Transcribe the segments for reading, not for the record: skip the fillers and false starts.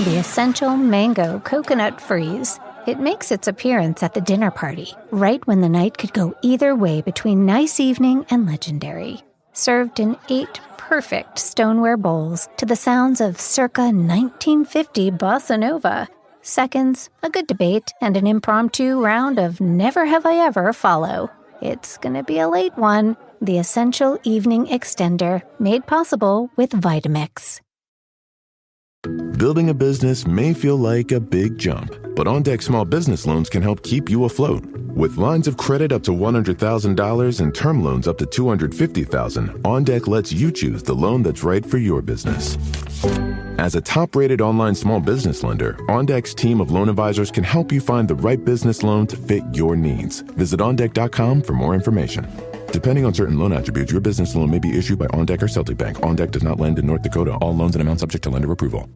The essential mango coconut freeze. It makes its appearance at the dinner party, right when the night could go either way between nice evening and legendary. Served in 8 perfect stoneware bowls to the sounds of circa 1950 bossa nova. Seconds, a good debate, and an impromptu round of never have I ever follow. It's gonna be a late one. The essential evening extender, made possible with Vitamix. Building a business may feel like a big jump, but OnDeck Small Business Loans can help keep you afloat. With lines of credit up to $100,000 and term loans up to $250,000, OnDeck lets you choose the loan that's right for your business. As a top-rated online small business lender, OnDeck's team of loan advisors can help you find the right business loan to fit your needs. Visit OnDeck.com for more information. Depending on certain loan attributes, your business loan may be issued by OnDeck or Celtic Bank. OnDeck does not lend in North Dakota. All loans and amounts subject to lender approval.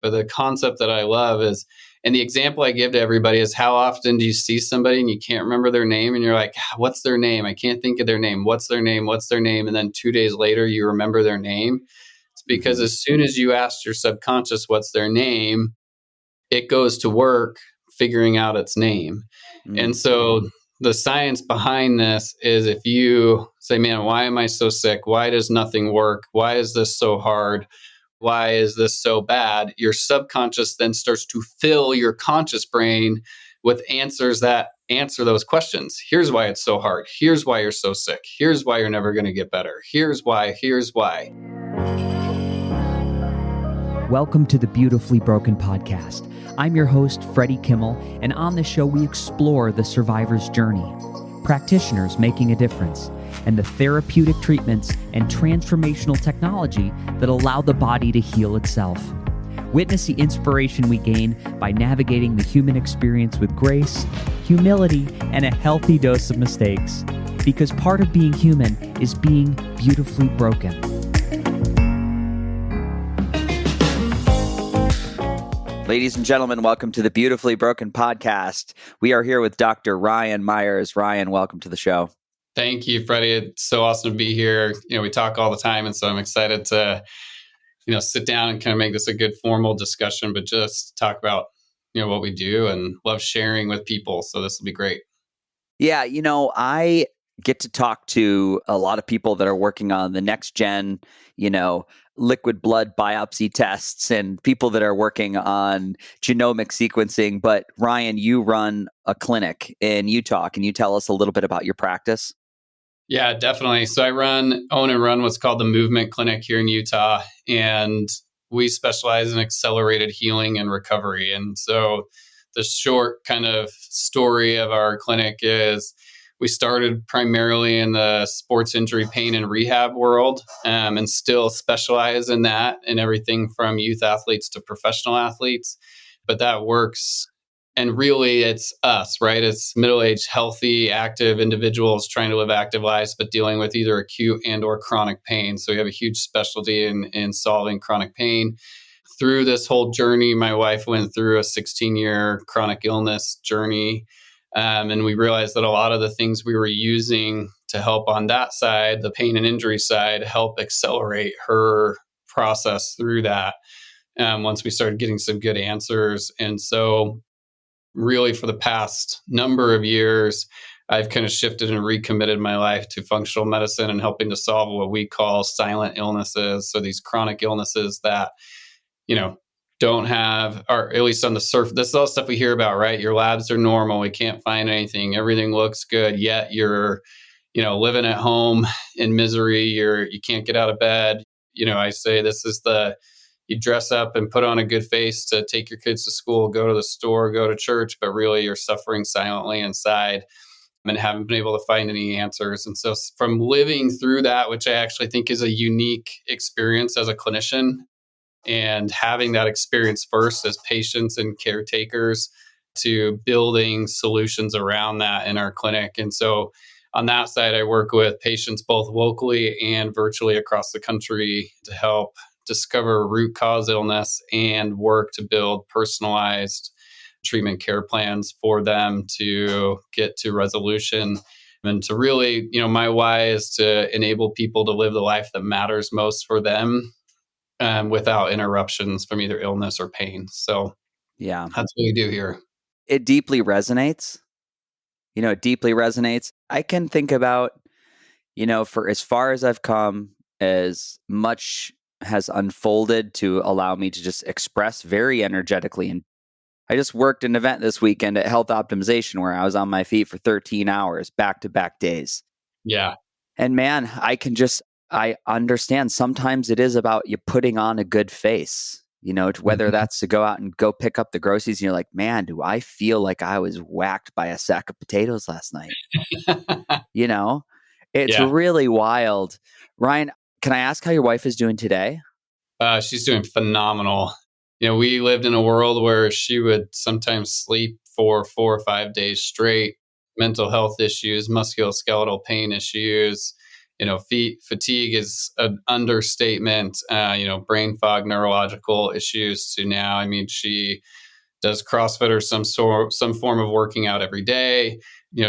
But the concept that I love is, and the example I give to everybody is, how often do you see somebody and you can't remember their name and you're like, what's their name? I can't think of their name. What's their name? What's their name? And then 2 days later, you remember their name. It's because as soon as you ask your subconscious what's their name, it goes to work figuring out its name. And so the science behind this is, if you say, man, why am I so sick? Why does nothing work? Why is this so hard? Why is this so bad? Your subconscious then starts to fill your conscious brain with answers that answer those questions. Here's why it's so hard. Here's why you're so sick. Here's why you're never going to get better. Here's why. Here's why. Welcome to the Beautifully Broken podcast. I'm your host, Freddie Kimmel, and on this show we explore the survivor's journey, practitioners making a difference, and the therapeutic treatments and transformational technology that allow the body to heal itself. Witness the inspiration we gain by navigating the human experience with grace, humility, and a healthy dose of mistakes. Because part of being human is being beautifully broken. Ladies and gentlemen, welcome to the Beautifully Broken podcast. We are here with Dr. Ryan Meyers. Ryan, welcome to the show. Thank you, Freddie. It's so awesome to be here. We talk all the time, and so I'm excited to, sit down and kind of make this a good formal discussion, but just talk about, what we do, and love sharing with people. So this will be great. Yeah, I get to talk to a lot of people that are working on the next gen, liquid blood biopsy tests, and people that are working on genomic sequencing. But Ryan, you run a clinic in Utah. Can you tell us a little bit about your practice? Yeah, definitely. So I own and run what's called the Movement Clinic here in Utah, and we specialize in accelerated healing and recovery. And so the short kind of story of our clinic is, we started primarily in the sports injury pain and rehab world, and still specialize in that, and everything from youth athletes to professional athletes. But that works. And really, it's us, right? It's middle-aged, healthy, active individuals trying to live active lives, but dealing with either acute and or chronic pain. So we have a huge specialty in solving chronic pain. Through this whole journey, my wife went through a 16-year chronic illness journey. And we realized that a lot of the things we were using to help on that side, the pain and injury side, help accelerate her process through that once we started getting some good answers. And so really for the past number of years, I've kind of shifted and recommitted my life to functional medicine and helping to solve what we call silent illnesses. So these chronic illnesses that, don't have, or at least on the surface, this is all stuff we hear about, right? Your labs are normal. We can't find anything. Everything looks good. Yet you're, living at home in misery. You can't get out of bed. I say this is you dress up and put on a good face to take your kids to school, go to the store, go to church, but really you're suffering silently inside and haven't been able to find any answers. And so from living through that, which I actually think is a unique experience as a clinician, and having that experience first as patients and caretakers, to building solutions around that in our clinic. And so on that side, I work with patients both locally and virtually across the country to help discover root cause illness and work to build personalized treatment care plans for them to get to resolution. And to really, my why is to enable people to live the life that matters most for them, without interruptions from either illness or pain. So Yeah. that's what we do here. It deeply resonates. It deeply resonates. I can think about, for as far as I've come, as much has unfolded to allow me to just express very energetically. And I just worked an event this weekend at Health Optimization where I was on my feet for 13 hours, back-to-back days. Yeah. And man, I understand sometimes it is about you putting on a good face, whether that's to go out and go pick up the groceries and you're like, man, do I feel like I was whacked by a sack of potatoes last night? It's Yeah. really wild. Ryan, can I ask how your wife is doing today? She's doing phenomenal. We lived in a world where she would sometimes sleep for 4 or 5 days straight, mental health issues, musculoskeletal pain issues. Fatigue is an understatement, brain fog, neurological issues to now. I mean, she does CrossFit or some form of working out every day.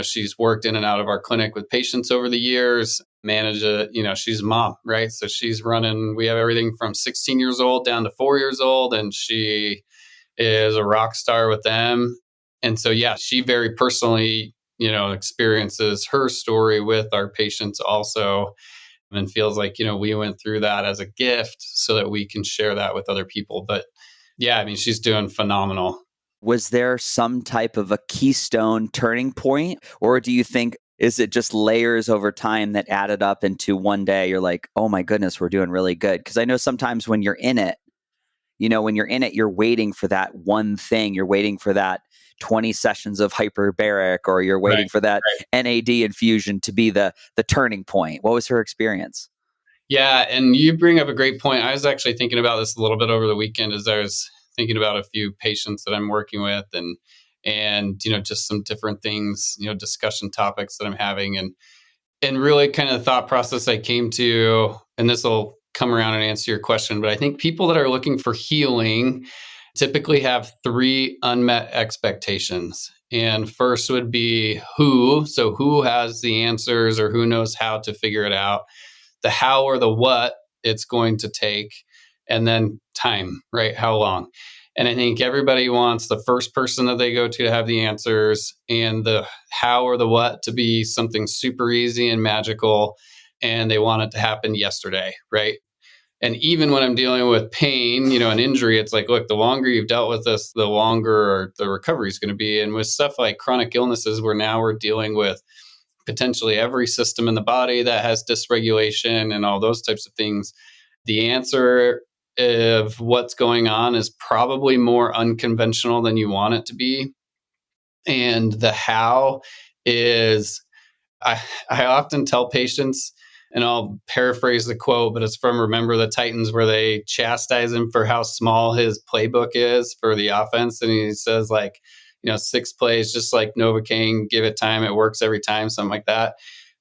She's worked in and out of our clinic with patients over the years, she's a mom, right? So she's running, we have everything from 16 years old down to 4 years old, and she is a rock star with them. And so, yeah, she very personally, experiences her story with our patients also, and feels like, we went through that as a gift so that we can share that with other people. But yeah, I mean, she's doing phenomenal. Was there some type of a keystone turning point? Or do you think, is it just layers over time that added up into one day you're like, oh my goodness, we're doing really good? Because I know sometimes when you're in it, you're waiting for that one thing. You're waiting for that 20 sessions of hyperbaric, or you're waiting for that NAD infusion to be the turning point. What was her experience? Yeah, and you bring up a great point. I was actually thinking about this a little bit over the weekend as I was thinking about a few patients that I'm working with, and just some different things, discussion topics that I'm having, and really kind of the thought process I came to, and this will come around and answer your question, but I think people that are looking for healing typically have 3 unmet expectations. And first would be who. So who has the answers or who knows how to figure it out? The how or the what it's going to take, and then time, right? How long? And I think everybody wants the first person that they go to have the answers, and the how or the what to be something super easy and magical. And they want it to happen yesterday, right? And even when I'm dealing with pain, an injury, it's like, look, the longer you've dealt with this, the longer the recovery is going to be. And with stuff like chronic illnesses, where now we're dealing with potentially every system in the body that has dysregulation and all those types of things, the answer of what's going on is probably more unconventional than you want it to be. And the how is, I often tell patients, and I'll paraphrase the quote, but it's from Remember the Titans, where they chastise him for how small his playbook is for the offense. And he says, like, 6 plays, just like Novocaine, give it time, it works every time, something like that.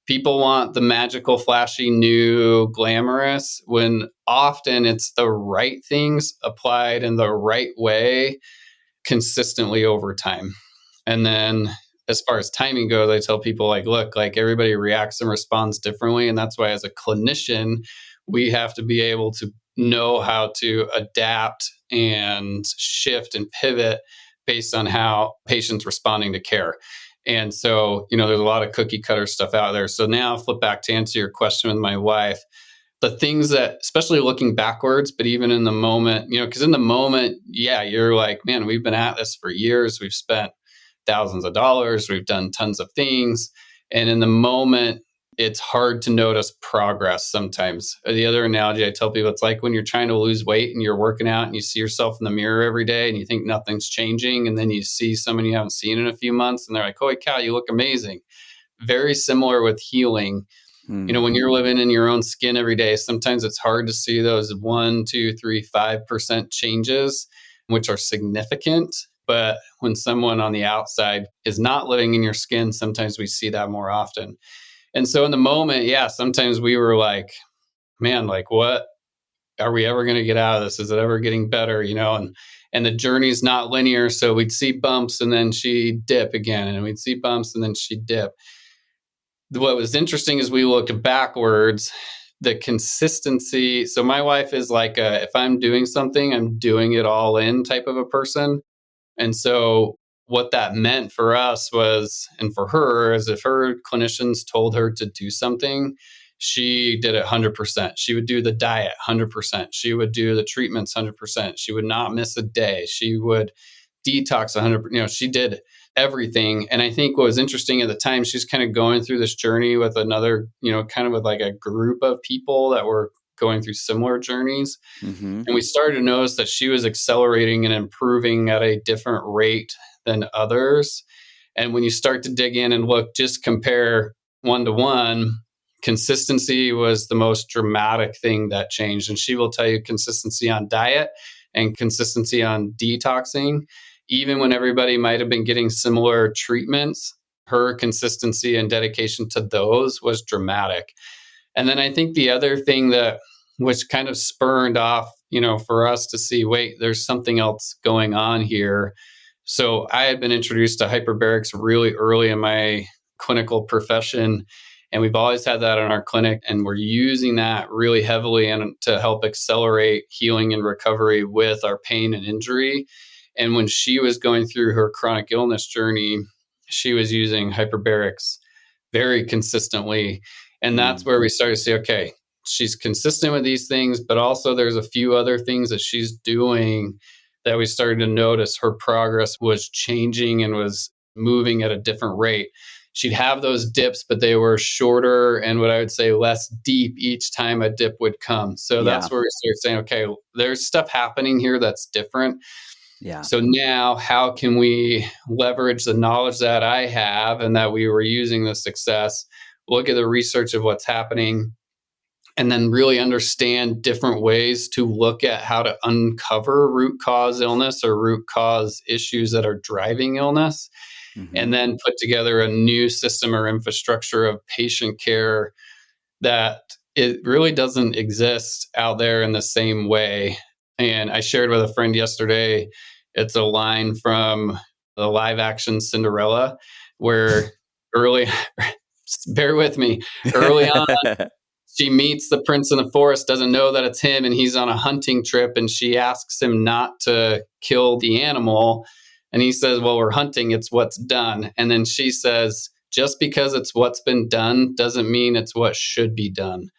People want the magical, flashy, new, glamorous, when often it's the right things applied in the right way consistently over time. And then as far as timing goes, I tell people, like, look, like, everybody reacts and responds differently. And that's why as a clinician, we have to be able to know how to adapt and shift and pivot based on how patients responding to care. And so, there's a lot of cookie cutter stuff out there. So now flip back to answer your question with my wife. The things that, especially looking backwards, but even in the moment, because in the moment, yeah, you're like, man, we've been at this for years. We've spent thousands of dollars. We've done tons of things. And in the moment, it's hard to notice progress sometimes. The other analogy I tell people, it's like when you're trying to lose weight and you're working out and you see yourself in the mirror every day and you think nothing's changing. And then you see someone you haven't seen in a few months and they're like, holy cow, you look amazing. Very similar with healing. When you're living in your own skin every day, sometimes it's hard to see those 1, 2, 3, 5% changes, which are significant. But when someone on the outside is not living in your skin, sometimes we see that more often. And so in the moment, yeah, sometimes we were like, man, like, what are we ever going to get out of this? Is it ever getting better? And the journey's not linear. So we'd see bumps and then she'd dip again, and we'd see bumps and then she'd dip. What was interesting is we looked backwards the consistency. So my wife is like if I'm doing something, I'm doing it all in type of a person. And so what that meant for us was, and for her, is if her clinicians told her to do something, she did it 100%. She would do the diet 100%. She would do the treatments 100%. She would not miss a day. She would detox 100%. She did everything. And I think what was interesting at the time, she's kind of going through this journey with another, kind of with like a group of people that were going through similar journeys. Mm-hmm. And we started to notice that she was accelerating and improving at a different rate than others. And when you start to dig in and look, just compare one to one, consistency was the most dramatic thing that changed. And she will tell you consistency on diet and consistency on detoxing. Even when everybody might have been getting similar treatments, her consistency and dedication to those was dramatic. And then I think the other thing which kind of spurned off, for us to see, wait, there's something else going on here. So I had been introduced to hyperbarics really early in my clinical profession, and we've always had that in our clinic, and we're using that really heavily and to help accelerate healing and recovery with our pain and injury. And when she was going through her chronic illness journey, she was using hyperbarics very consistently. And that's where we started to say, okay, she's consistent with these things, but also there's a few other things that she's doing that we started to notice her progress was changing and was moving at a different rate. She'd have those dips, but they were shorter and what I would say less deep each time a dip would come. So that's where we started saying, okay, there's stuff happening here that's different. Yeah. So now how can we leverage the knowledge that I have and that we were using the success, look at the research of what's happening, and then really understand different ways to look at how to uncover root cause illness or root cause issues that are driving illness, and then put together a new system or infrastructure of patient care that it really doesn't exist out there in the same way. And I shared with a friend yesterday, it's a line from the live action Cinderella where early, bear with me, early on, she meets the prince in the forest, doesn't know that it's him, and he's on a hunting trip, and she asks him not to kill the animal. And he says, well, we're hunting, it's what's done. And then she says, just because it's what's been done doesn't mean it's what should be done.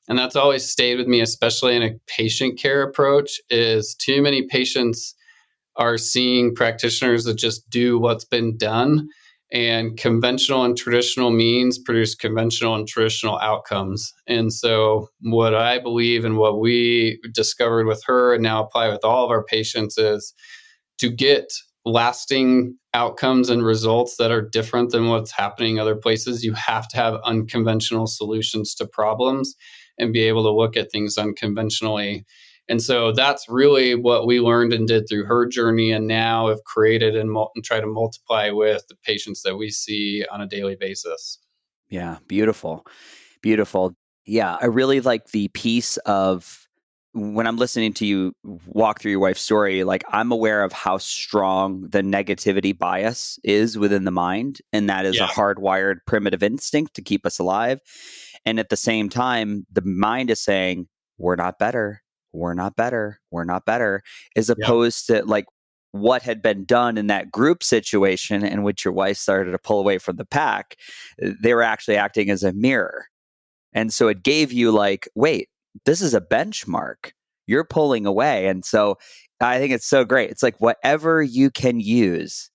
And that's always stayed with me, especially in a patient care approach, is too many patients are seeing practitioners that just do what's been done. And conventional and traditional means produce conventional and traditional outcomes. And so what I believe and what we discovered with her and now apply with all of our patients is to get lasting outcomes and results that are different than what's happening other places, you have to have unconventional solutions to problems and be able to look at things unconventionally. And so that's really what we learned and did through her journey, and now have created and try to multiply with the patients that we see on a daily basis. Yeah, beautiful. Beautiful. Yeah, I really like the piece of when I'm listening to you walk through your wife's story, like I'm aware of how strong the negativity bias is within the mind. And that is a hardwired primitive instinct to keep us alive. And at the same time, the mind is saying, we're not better. We're not better. We're not better. As opposed to like what had been done in that group situation in which your wife started to pull away from the pack, they were actually acting as a mirror. And so it gave you like, wait, this is a benchmark. You're pulling away. And so I think it's so great. It's like whatever you can use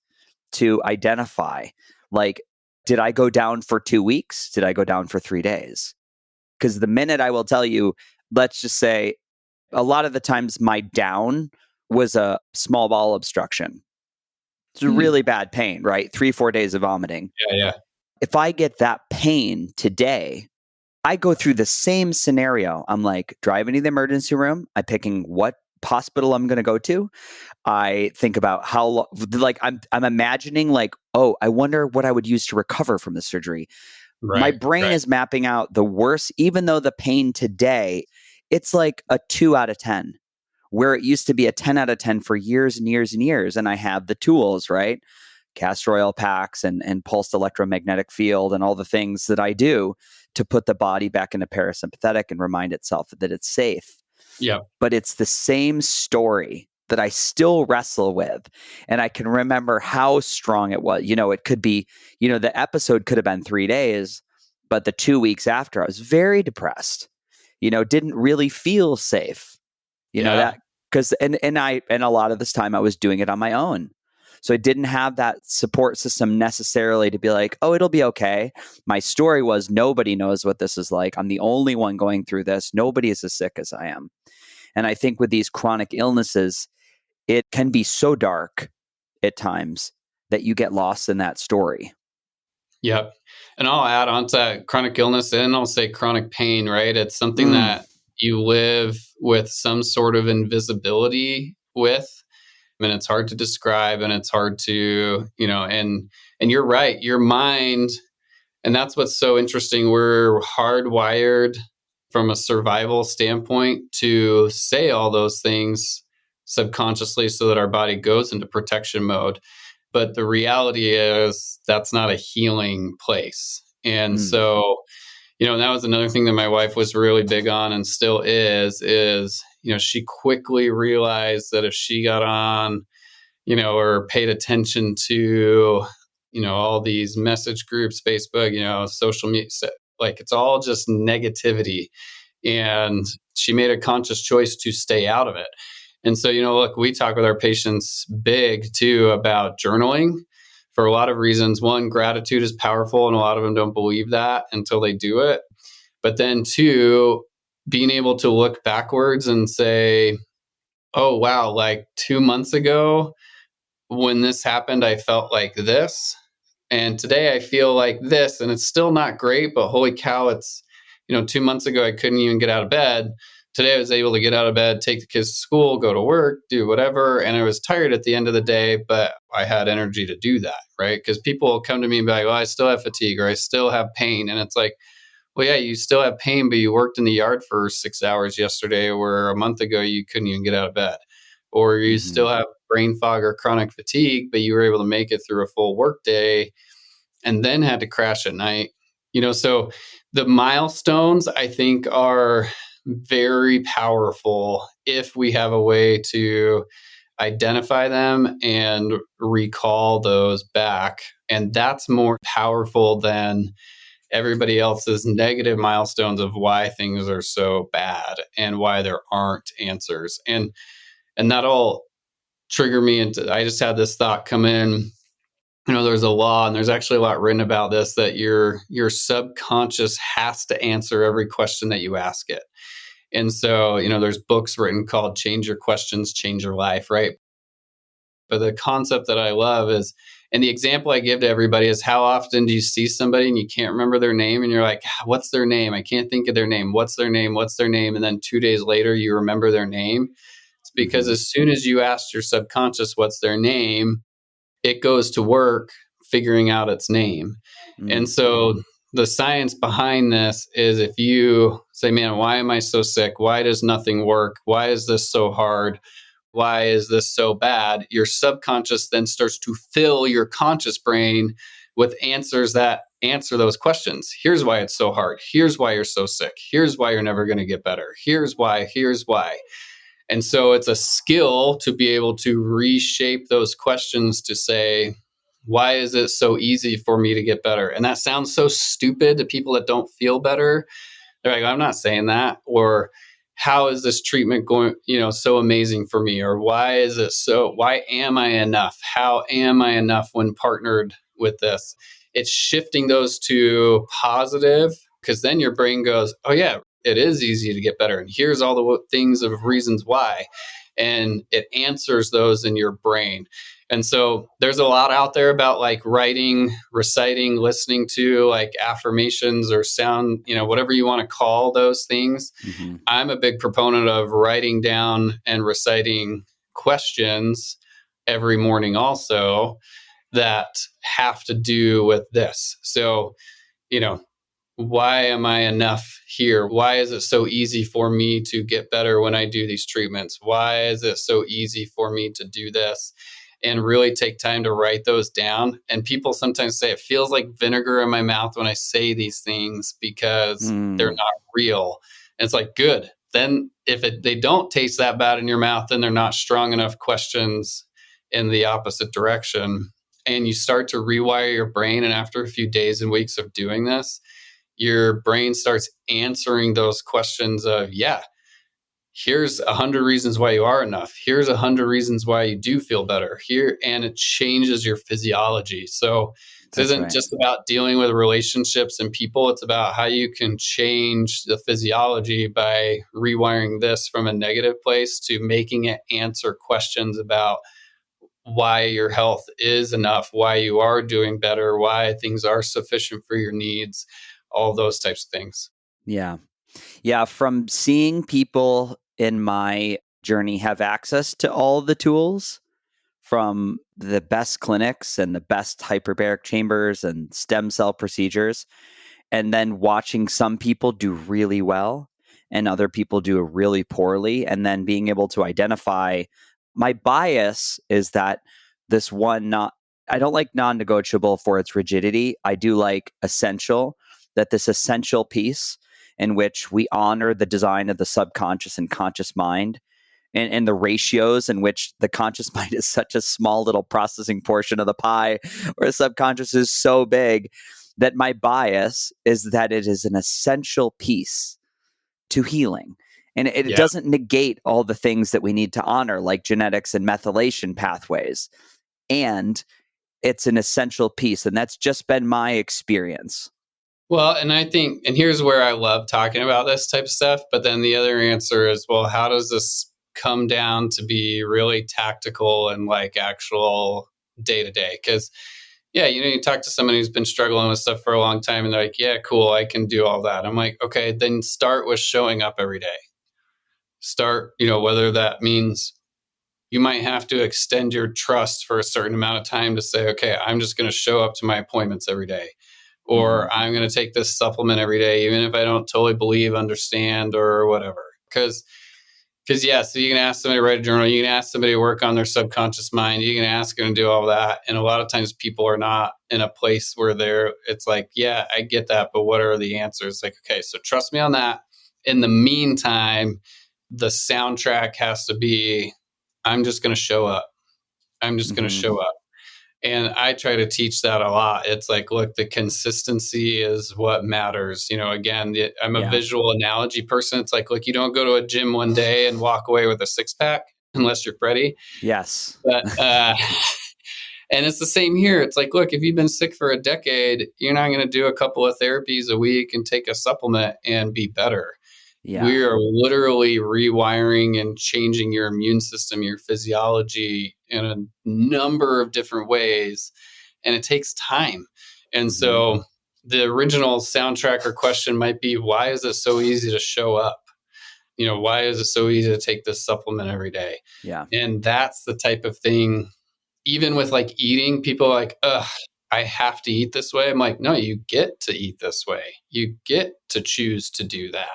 to identify, like, did I go down for 2 weeks? Did I go down for 3 days? Because the minute I will tell you, let's just say a lot of the times my down was a small bowel obstruction. It's a really bad pain, right? 3-4 days of vomiting. Yeah. If I get that pain today, I go through the same scenario. I'm like driving to the emergency room. I'm picking what hospital I'm going to go to. I think about how long, like I'm imagining like, oh, I wonder what I would use to recover from the surgery. My brain is mapping out the worst, even though the pain today, it's like a 2 out of 10, where it used to be a 10 out of 10 for years and years and years. And I have the tools, right? Castor oil packs and pulsed electromagnetic field and all the things that I do to put the body back into parasympathetic and remind itself that it's safe. Yeah. But it's the same story that I still wrestle with. And I can remember how strong it was. It could be, the episode could have been 3 days, but the 2 weeks after, I was very depressed, didn't really feel safe, that because, and a lot of this time I was doing it on my own. So I didn't have that support system necessarily to be like, oh, it'll be okay. My story was nobody knows what this is like. I'm the only one going through this. Nobody is as sick as I am. And I think with these chronic illnesses, it can be so dark at times that you get lost in that story. Yep. And I'll add on to that chronic illness, and I'll say chronic pain, right? It's something that you live with some sort of invisibility with. And it's hard to describe, and it's hard to, and you're right, your mind, and that's what's so interesting. We're hardwired from a survival standpoint to say all those things subconsciously so that our body goes into protection mode. But the reality is that's not a healing place. And so, and that was another thing that my wife was really big on and still is, she quickly realized that if she got on, or paid attention to, all these message groups, Facebook, social media, like it's all just negativity. And she made a conscious choice to stay out of it. And so, look, we talk with our patients big too about journaling for a lot of reasons. One, gratitude is powerful, and a lot of them don't believe that until they do it. But then two, being able to look backwards and say, oh, wow, like 2 months ago, when this happened, I felt like this. And today I feel like this, and it's still not great, but holy cow, it's, 2 months ago, I couldn't even get out of bed. Today I was able to get out of bed, take the kids to school, go to work, do whatever. And I was tired at the end of the day, but I had energy to do that, right? Because people will come to me and be like, well, I still have fatigue, or I still have pain. And it's like, well, yeah, you still have pain, but you worked in the yard for 6 hours yesterday, where a month ago you couldn't even get out of bed. Or you still have brain fog or chronic fatigue, but you were able to make it through a full workday and then had to crash at night. So the milestones, I think, are very powerful if we have a way to identify them and recall those back. And that's more powerful than everybody else's negative milestones of why things are so bad and why there aren't answers. And that'll trigger me into, I just had this thought come in. There's a law, and there's actually a lot written about this, that your subconscious has to answer every question that you ask it. And so, there's books written called Change Your Questions, Change Your Life, right? But the concept that I love is, and the example I give to everybody is, how often do you see somebody and you can't remember their name, and you're like, what's their name? I can't think of their name. What's their name? What's their name? And then 2 days later, you remember their name. It's because as soon as you ask your subconscious what's their name, it goes to work figuring out its name. And so the science behind this is, if you say, man, why am I so sick? Why does nothing work? Why is this so hard? Why is this so bad? Your subconscious then starts to fill your conscious brain with answers that answer those questions. Here's why it's so hard. Here's why you're so sick. Here's why you're never going to get better. Here's why. Here's why. And so it's a skill to be able to reshape those questions to say, why is it so easy for me to get better? And that sounds so stupid to people that don't feel better. They're like, I'm not saying that. Or how is this treatment going, so amazing for me? Or why am I enough? How am I enough when partnered with this? It's shifting those to positive, because then your brain goes, oh yeah, it is easy to get better. And here's all the things of reasons why. And it answers those in your brain. And so there's a lot out there about like writing, reciting, listening to like affirmations or sound, whatever you want to call those things. I'm a big proponent of writing down and reciting questions every morning also that have to do with this. So, why am I enough here? Why is it so easy for me to get better when I do these treatments? Why is it so easy for me to do this? and really take time to write those down. And people sometimes say it feels like vinegar in my mouth when I say these things because they're not real. And it's like, good. Then if they don't taste that bad in your mouth, then they're not strong enough questions in the opposite direction. And you start to rewire your brain. And after a few days and weeks of doing this, your brain starts answering those questions of, yeah, here's 100 reasons why you are enough. Here's 100 reasons why you do feel better here. And it changes your physiology. So this isn't just about dealing with relationships and people. It's about how you can change the physiology by rewiring this from a negative place to making it answer questions about why your health is enough, why you are doing better, why things are sufficient for your needs, all those types of things. Yeah. Yeah. From seeing people in my journey have access to all the tools from the best clinics and the best hyperbaric chambers and stem cell procedures, and then watching some people do really well and other people do really poorly, and then being able to identify my bias is that this one I don't like non-negotiable for its rigidity. I do like essential, that this essential piece in which we honor the design of the subconscious and conscious mind, and the ratios in which the conscious mind is such a small little processing portion of the pie, or the subconscious is so big, that my bias is that it is an essential piece to healing. And it doesn't negate all the things that we need to honor, like genetics and methylation pathways. And it's an essential piece. And that's just been my experience. Well, and I think, and here's where I love talking about this type of stuff. But then the other answer is, well, how does this come down to be really tactical and like actual day to day? Because, yeah, you talk to somebody who's been struggling with stuff for a long time and they're like, yeah, cool, I can do all that. I'm like, okay, then start with showing up every day. Start, whether that means you might have to extend your trust for a certain amount of time to say, okay, I'm just going to show up to my appointments every day. Or I'm going to take this supplement every day, even if I don't totally believe, understand, or whatever. Because yeah, so you can ask somebody to write a journal, you can ask somebody to work on their subconscious mind, you can ask them to do all that. And a lot of times people are not in a place where it's like, yeah, I get that, but what are the answers? Like, okay, so trust me on that. In the meantime, the soundtrack has to be, I'm just going to show up. I'm just going to show up. And I try to teach that a lot. It's like, look, the consistency is what matters. Again, I'm a visual analogy person. It's like, look, you don't go to a gym one day and walk away with a six pack unless you're Freddie. Yes. But, and it's the same here. It's like, look, if you've been sick for a decade, you're not going to do a couple of therapies a week and take a supplement and be better. Yeah. We are literally rewiring and changing your immune system, your physiology in a number of different ways. And it takes time. And so the original soundtrack or question might be, why is it so easy to show up? Why is it so easy to take this supplement every day? Yeah. And that's the type of thing, even with like eating, people are like, ugh, I have to eat this way. I'm like, no, you get to eat this way. You get to choose to do that.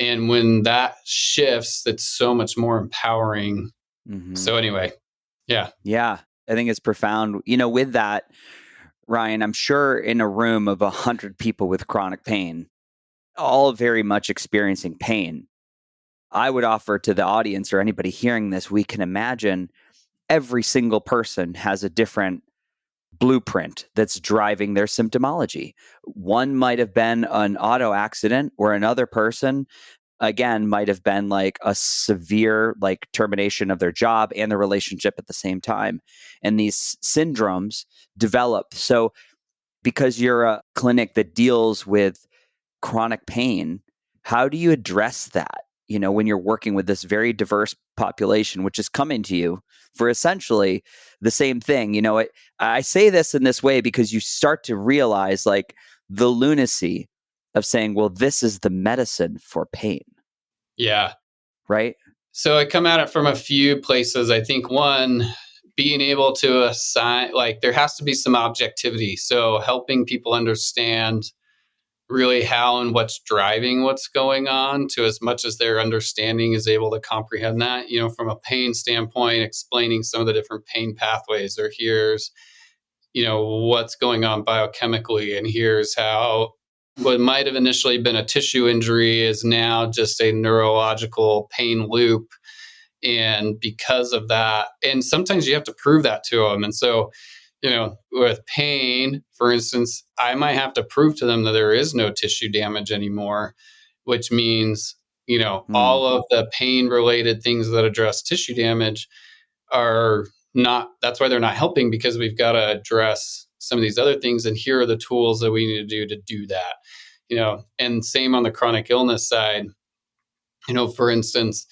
And when that shifts, it's so much more empowering. So anyway, yeah. Yeah, I think it's profound. With that, Ryan, I'm sure in a room of 100 people with chronic pain, all very much experiencing pain, I would offer to the audience or anybody hearing this, we can imagine every single person has a different blueprint that's driving their symptomology. One might have been an auto accident, or another person, again, might have been like a severe termination of their job and their relationship at the same time. And these syndromes develop. So because you're a clinic that deals with chronic pain, how do you address that? When you're working with this very diverse population, which is coming to you for essentially the same thing. I say this in this way because you start to realize the lunacy of saying, well, this is the medicine for pain. Yeah. Right. So I come at it from a few places. I think one, being able to assign, there has to be some objectivity. So helping people understand really how and what's driving what's going on to as much as their understanding is able to comprehend that, from a pain standpoint, explaining some of the different pain pathways, or here's, what's going on biochemically, and here's how what might have initially been a tissue injury is now just a neurological pain loop. And because of that, and sometimes you have to prove that to them. And so, with pain, for instance, I might have to prove to them that there is no tissue damage anymore, which means, all of the pain related things that address tissue damage are not, that's why they're not helping, because we've got to address some of these other things. And here are the tools that we need to do that, and same on the chronic illness side, for instance,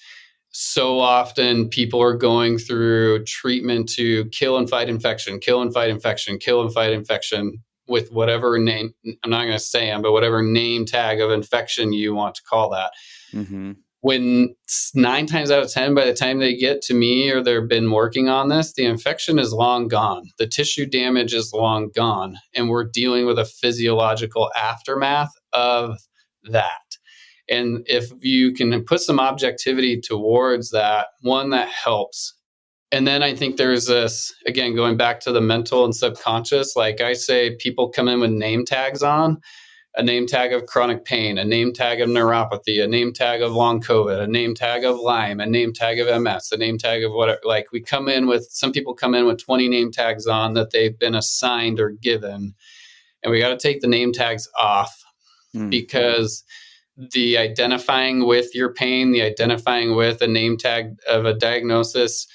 so often people are going through treatment to kill and fight infection, kill and fight infection, kill and fight infection with whatever name, I'm not going to say them, but whatever name tag of infection you want to call that. Mm-hmm. When 9 times out of 10, by the time they get to me or they've been working on this, the infection is long gone. The tissue damage is long gone. And we're dealing with a physiological aftermath of that. And if you can put some objectivity towards that, one, that helps. And then I think there's this, again, going back to the mental and subconscious, like I say, people come in with name tags on, a name tag of chronic pain, a name tag of neuropathy, a name tag of long COVID, a name tag of Lyme, a name tag of MS, a name tag of whatever. Like some people come in with 20 name tags on that they've been assigned or given. And we got to take the name tags off because the identifying with your pain, the identifying with a name tag of a diagnosis,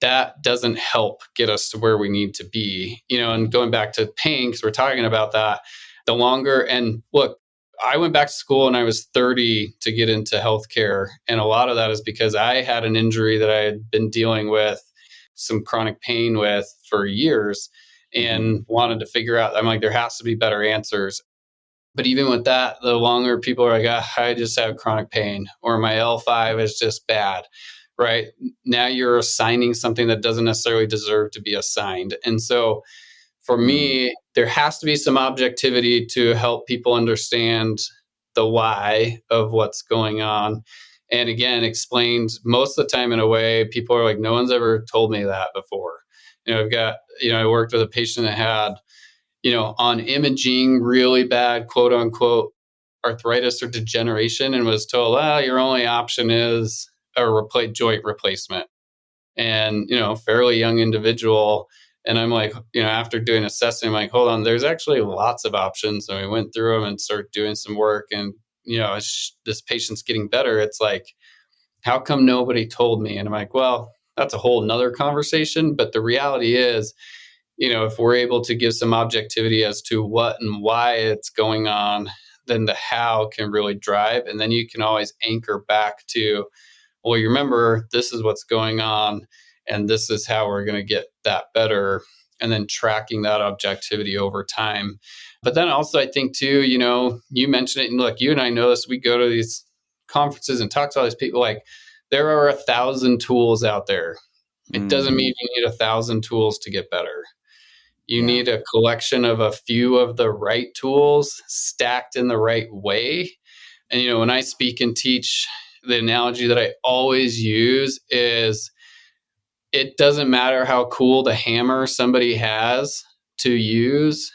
that doesn't help get us to where we need to be. And going back to pain, because we're talking about that, the longer, and look, I went back to school when I was 30 to get into healthcare. And a lot of that is because I had an injury that I had been dealing with some chronic pain with for years and wanted to figure out, I'm like, there has to be better answers. But even with that, the longer people are like, I just have chronic pain, or my L5 is just bad, right? Now you're assigning something that doesn't necessarily deserve to be assigned. And so for me, there has to be some objectivity to help people understand the why of what's going on. And again, explained most of the time in a way people are like, no one's ever told me that before. I've got, I worked with a patient that had, on imaging, really bad, quote unquote, arthritis or degeneration, and was told, your only option is a joint replacement. And, fairly young individual. And I'm like, after doing assessing, I'm like, hold on, there's actually lots of options. And we went through them and started doing some work. And, as this patient's getting better, it's like, how come nobody told me? And I'm like, well, that's a whole nother conversation. But the reality is, if we're able to give some objectivity as to what and why it's going on, then the how can really drive. And then you can always anchor back to, well, you remember, this is what's going on, and this is how we're going to get that better. And then tracking that objectivity over time. But then also, I think too, you mentioned it, and look, you and I know this, we go to these conferences and talk to all these people, like there are 1,000 tools out there. It doesn't mean you need 1,000 tools to get better. You need a collection of a few of the right tools stacked in the right way. And, when I speak and teach, the analogy that I always use is, it doesn't matter how cool the hammer somebody has to use.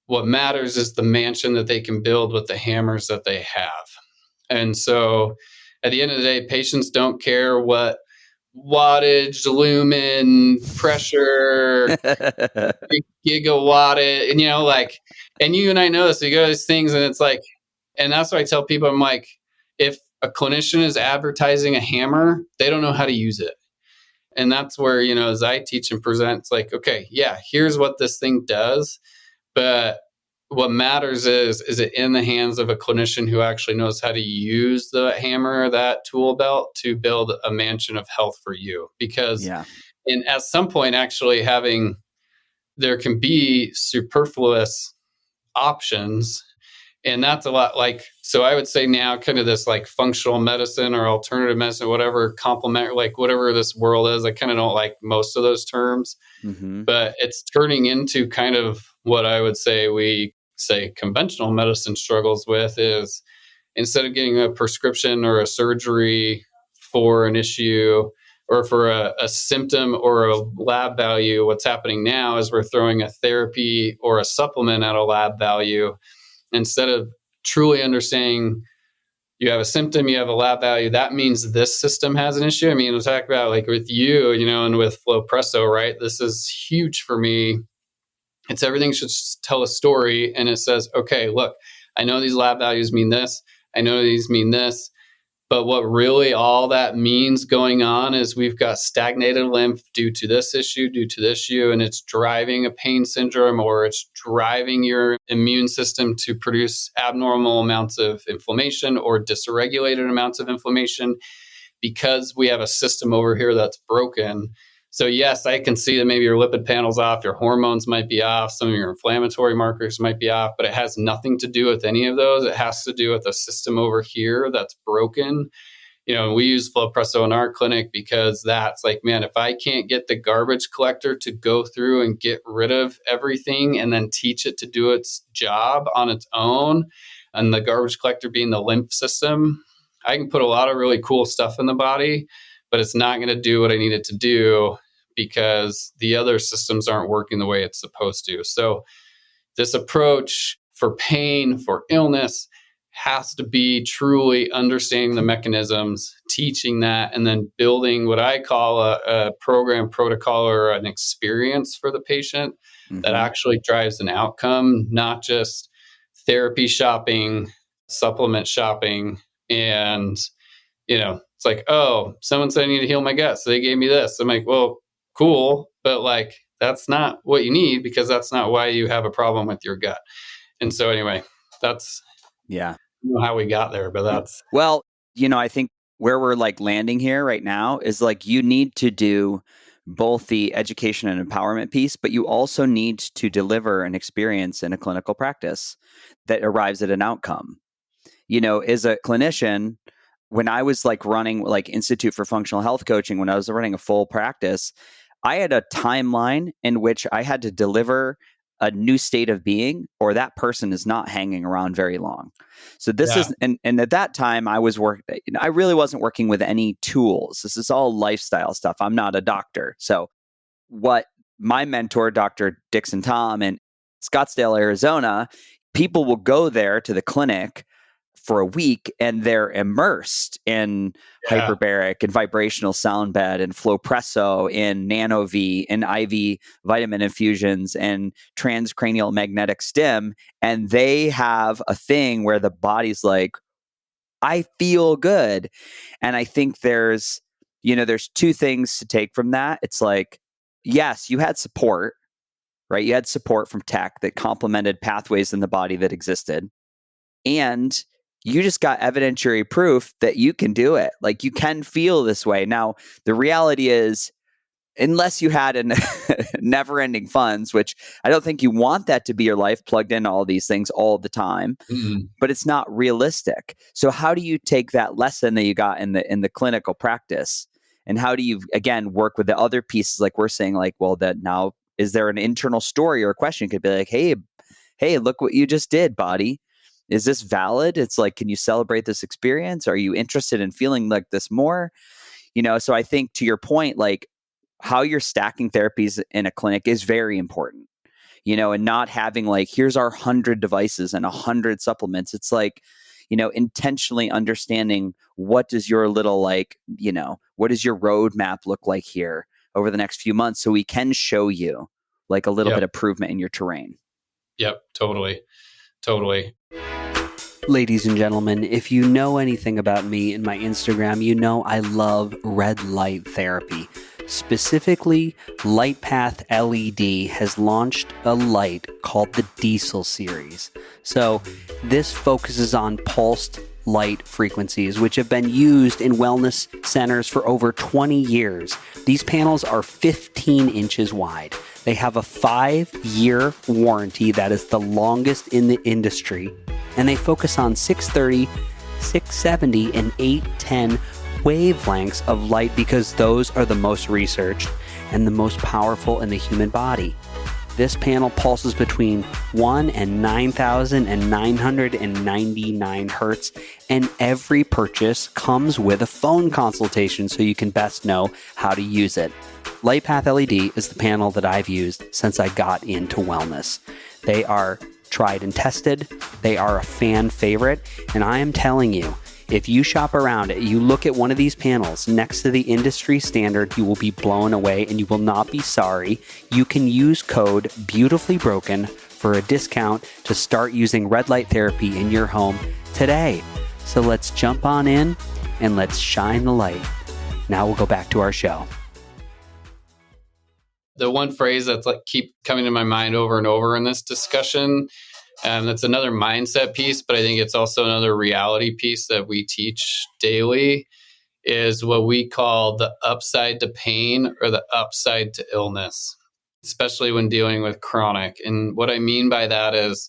What matters is the mansion that they can build with the hammers that they have. And so at the end of the day, patients don't care what wattage, lumen, pressure, gigawatt, and and you and I know this, you go to these things and it's like, and that's what I tell people, I'm like, if a clinician is advertising a hammer, they don't know how to use it. And that's where, as I teach and present, it's like, okay, yeah, here's what this thing does. But what matters is it in the hands of a clinician who actually knows how to use the hammer, that tool belt, to build a mansion of health for you? Because and at some point, actually there can be superfluous options. And that's a lot like, so I would say now kind of this like functional medicine or alternative medicine, whatever, complement, like whatever this world is, I kind of don't like most of those terms, but it's turning into kind of what I would say we say, conventional medicine struggles with is instead of getting a prescription or a surgery for an issue or for a symptom or a lab value, what's happening now is we're throwing a therapy or a supplement at a lab value instead of truly understanding you have a symptom, you have a lab value. That means this system has an issue. I mean, we'll talk about like with you, and with Flowpresso, right? This is huge for me. It's everything should tell a story. And it says, okay, look, I know these lab values mean this. I know these mean this. But what really all that means going on is we've got stagnated lymph due to this issue, and it's driving a pain syndrome, or it's driving your immune system to produce abnormal amounts of inflammation or dysregulated amounts of inflammation because we have a system over here that's broken. So yes, I can see that maybe your lipid panel's off, your hormones might be off, some of your inflammatory markers might be off, but it has nothing to do with any of those. It has to do with a system over here that's broken. We use Flowpresso in our clinic because that's like, man, if I can't get the garbage collector to go through and get rid of everything and then teach it to do its job on its own, and the garbage collector being the lymph system, I can put a lot of really cool stuff in the body, but it's not going to do what I need it to do because the other systems aren't working the way it's supposed to. So this approach for pain, for illness, has to be truly understanding the mechanisms, teaching that, and then building what I call a program protocol or an experience for the patient that actually drives an outcome, not just therapy shopping, supplement shopping, and, it's like, oh, someone said I need to heal my gut, so they gave me this. I'm like, well, cool, but like, that's not what you need because that's not why you have a problem with your gut. And so anyway, that's how we got there, but that's... Well, I think where we're like landing here right now is like you need to do both the education and empowerment piece, but you also need to deliver an experience in a clinical practice that arrives at an outcome. As a clinician, when I was like running like Institute for Functional Health Coaching, when I was running a full practice, I had a timeline in which I had to deliver a new state of being, or that person is not hanging around very long. So this is, and at that time I was I really wasn't working with any tools. This is all lifestyle stuff. I'm not a doctor. So what my mentor, Dr. Dixon Tom in Scottsdale, Arizona, people will go there to the clinic for a week and they're immersed in hyperbaric and vibrational sound bed and Flowpresso and NanoV and IV vitamin infusions and transcranial magnetic stim. And they have a thing where the body's like, I feel good. And I think there's two things to take from that. It's like, yes, you had support, right? You had support from tech that complemented pathways in the body that existed. And you just got evidentiary proof that you can do it. Like you can feel this way. Now, the reality is, unless you had never-ending funds, which I don't think you want that to be your life, plugged into all these things all the time, but it's not realistic. So how do you take that lesson that you got in the clinical practice, and how do you, again, work with the other pieces? Like we're saying, like, well, that now, is there an internal story or a question? It could be like, hey, look what you just did, body. Is this valid? It's like, can you celebrate this experience? Are you interested in feeling like this more? So I think to your point, like how you're stacking therapies in a clinic is very important, and not having like, here's our 100 devices and 100 supplements. It's like, intentionally understanding what does your little like, what does your roadmap look like here over the next few months so we can show you like a little bit of improvement in your terrain. Yep, totally. Ladies and gentlemen, if you know anything about me and my Instagram, I love red light therapy. Specifically, LightPath LED has launched a light called the Diesel series. So this focuses on pulsed light frequencies, which have been used in wellness centers for over 20 years. These panels are 15 inches wide. They have a 5-year warranty that is the longest in the industry. And they focus on 630, 670, and 810 wavelengths of light because those are the most researched and the most powerful in the human body. This panel pulses between 1 and 9,999 hertz, and every purchase comes with a phone consultation so you can best know how to use it. LightPath LED is the panel that I've used since I got into wellness. They are tried and tested. They are a fan favorite, and I am telling you, if you shop around, you look at one of these panels next to the industry standard, you will be blown away and you will not be sorry. You can use code BeautifullyBroken for a discount to start using red light therapy in your home today. So let's jump on in and let's shine the light. Now we'll go back to our show. The one phrase that's keep coming to my mind over and over in this discussion, and that's another mindset piece, but I think it's also another reality piece that we teach daily, is what we call the upside to pain or the upside to illness, especially when dealing with chronic. And what I mean by that is,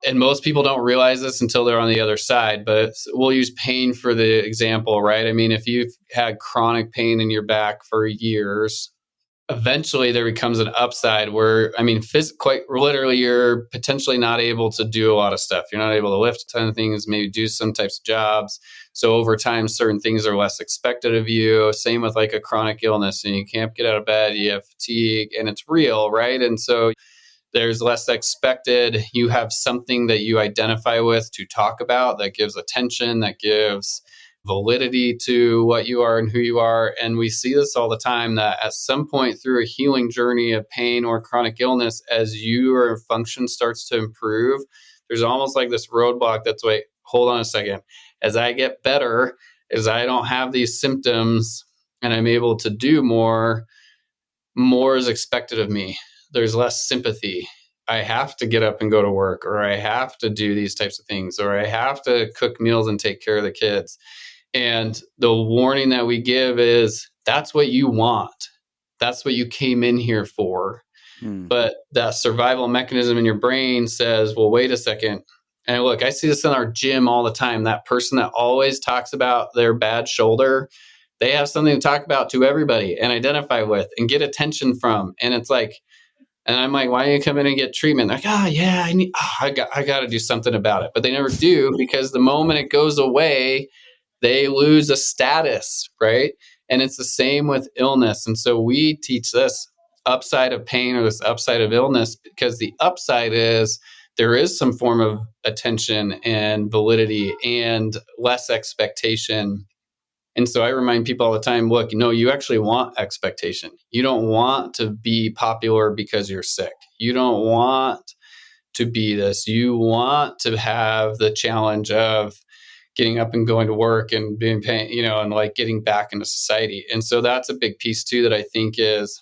and most people don't realize this until they're on the other side, but we'll use pain for the example, right? I mean, if you've had chronic pain in your back for years, eventually there becomes an upside where, I mean, quite literally, you're potentially not able to do a lot of stuff. You're not able to lift a ton of things, maybe do some types of jobs. So over time, certain things are less expected of you. Same with like a chronic illness, and you can't get out of bed, you have fatigue, and it's real, right? And so there's less expected. You have something that you identify with to talk about that gives attention, that gives validity to what you are and who you are. And we see this all the time, that at some point through a healing journey of pain or chronic illness, as your function starts to improve, there's almost like this roadblock that's, wait, hold on a second. As I get better, as I don't have these symptoms and I'm able to do more is expected of me. There's less sympathy. I have to get up and go to work, or I have to do these types of things, or I have to cook meals and take care of the kids. And the warning that we give is, that's what you want. That's what you came in here for. But that survival mechanism in your brain says, well, wait a second. And look, I see this in our gym all the time. That person that always talks about their bad shoulder, they have something to talk about to everybody and identify with and get attention from. And it's like, and I'm like, why don't you come in and get treatment? They're like, I got to do something about it. But they never do, because the moment it goes away, they lose a status, right? And it's the same with illness. And so we teach this upside of pain or this upside of illness, because the upside is there is some form of attention and validity and less expectation. And so I remind people all the time, look, no, you actually want expectation. You don't want to be popular because you're sick. You don't want to be this. You want to have the challenge of getting up and going to work and being pain, and like getting back into society. And so that's a big piece too, that I think is,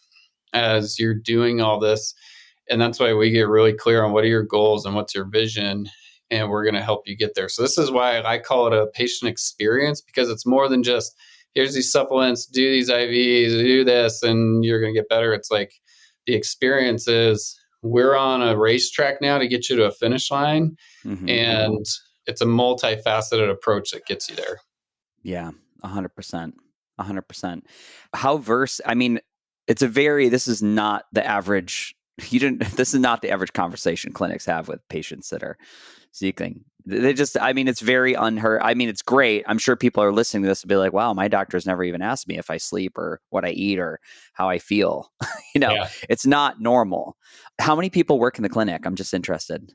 as you're doing all this, and that's why we get really clear on what are your goals and what's your vision, and we're going to help you get there. So this is why I call it a patient experience, because it's more than just, here's these supplements, do these IVs, do this, and you're going to get better. It's like the experience is, we're on a racetrack now to get you to a finish line. And it's a multifaceted approach that gets you there. Yeah, 100%. 100%. How versed, I mean, this is not the average, this is not the average conversation clinics have with patients that are seeking. They just, I mean, it's very unheard. I mean, it's great. I'm sure people are listening to this and be like, wow, my doctor's never even asked me if I sleep or what I eat or how I feel. It's not normal. How many people work in the clinic? I'm just interested.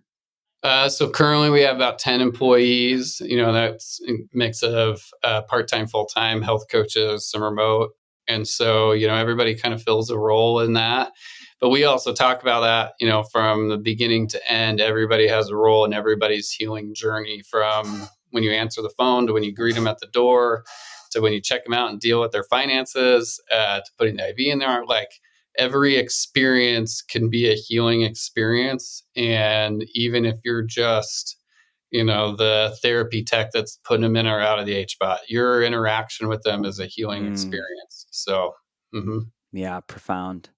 So currently we have about 10 employees. That's a mix of part-time, full-time, health coaches, some remote. And so, everybody kind of fills a role in that. But we also talk about that, from the beginning to end. Everybody has a role in everybody's healing journey, from when you answer the phone to when you greet them at the door to when you check them out and deal with their finances, to putting the IV in there. Like, every experience can be a healing experience. And even if you're just, the therapy tech that's putting them in or out of the HBOT, your interaction with them is a healing experience. So, yeah, profound.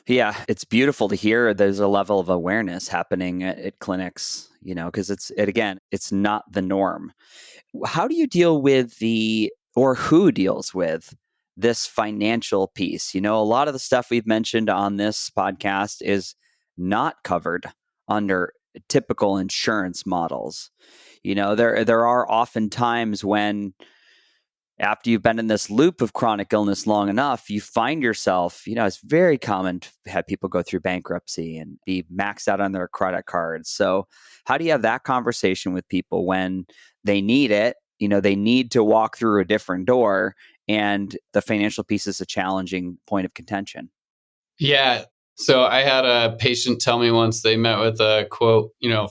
Yeah, it's beautiful to hear there's a level of awareness happening at clinics, because it's not the norm. How do you deal with who deals with this financial piece. A lot of the stuff we've mentioned on this podcast is not covered under typical insurance models. There are often times when, after you've been in this loop of chronic illness long enough, you find yourself, it's very common to have people go through bankruptcy and be maxed out on their credit cards. So how do you have that conversation with people when they need it? They need to walk through a different door, and the financial piece is a challenging point of contention. Yeah. So I had a patient tell me once they met with a quote,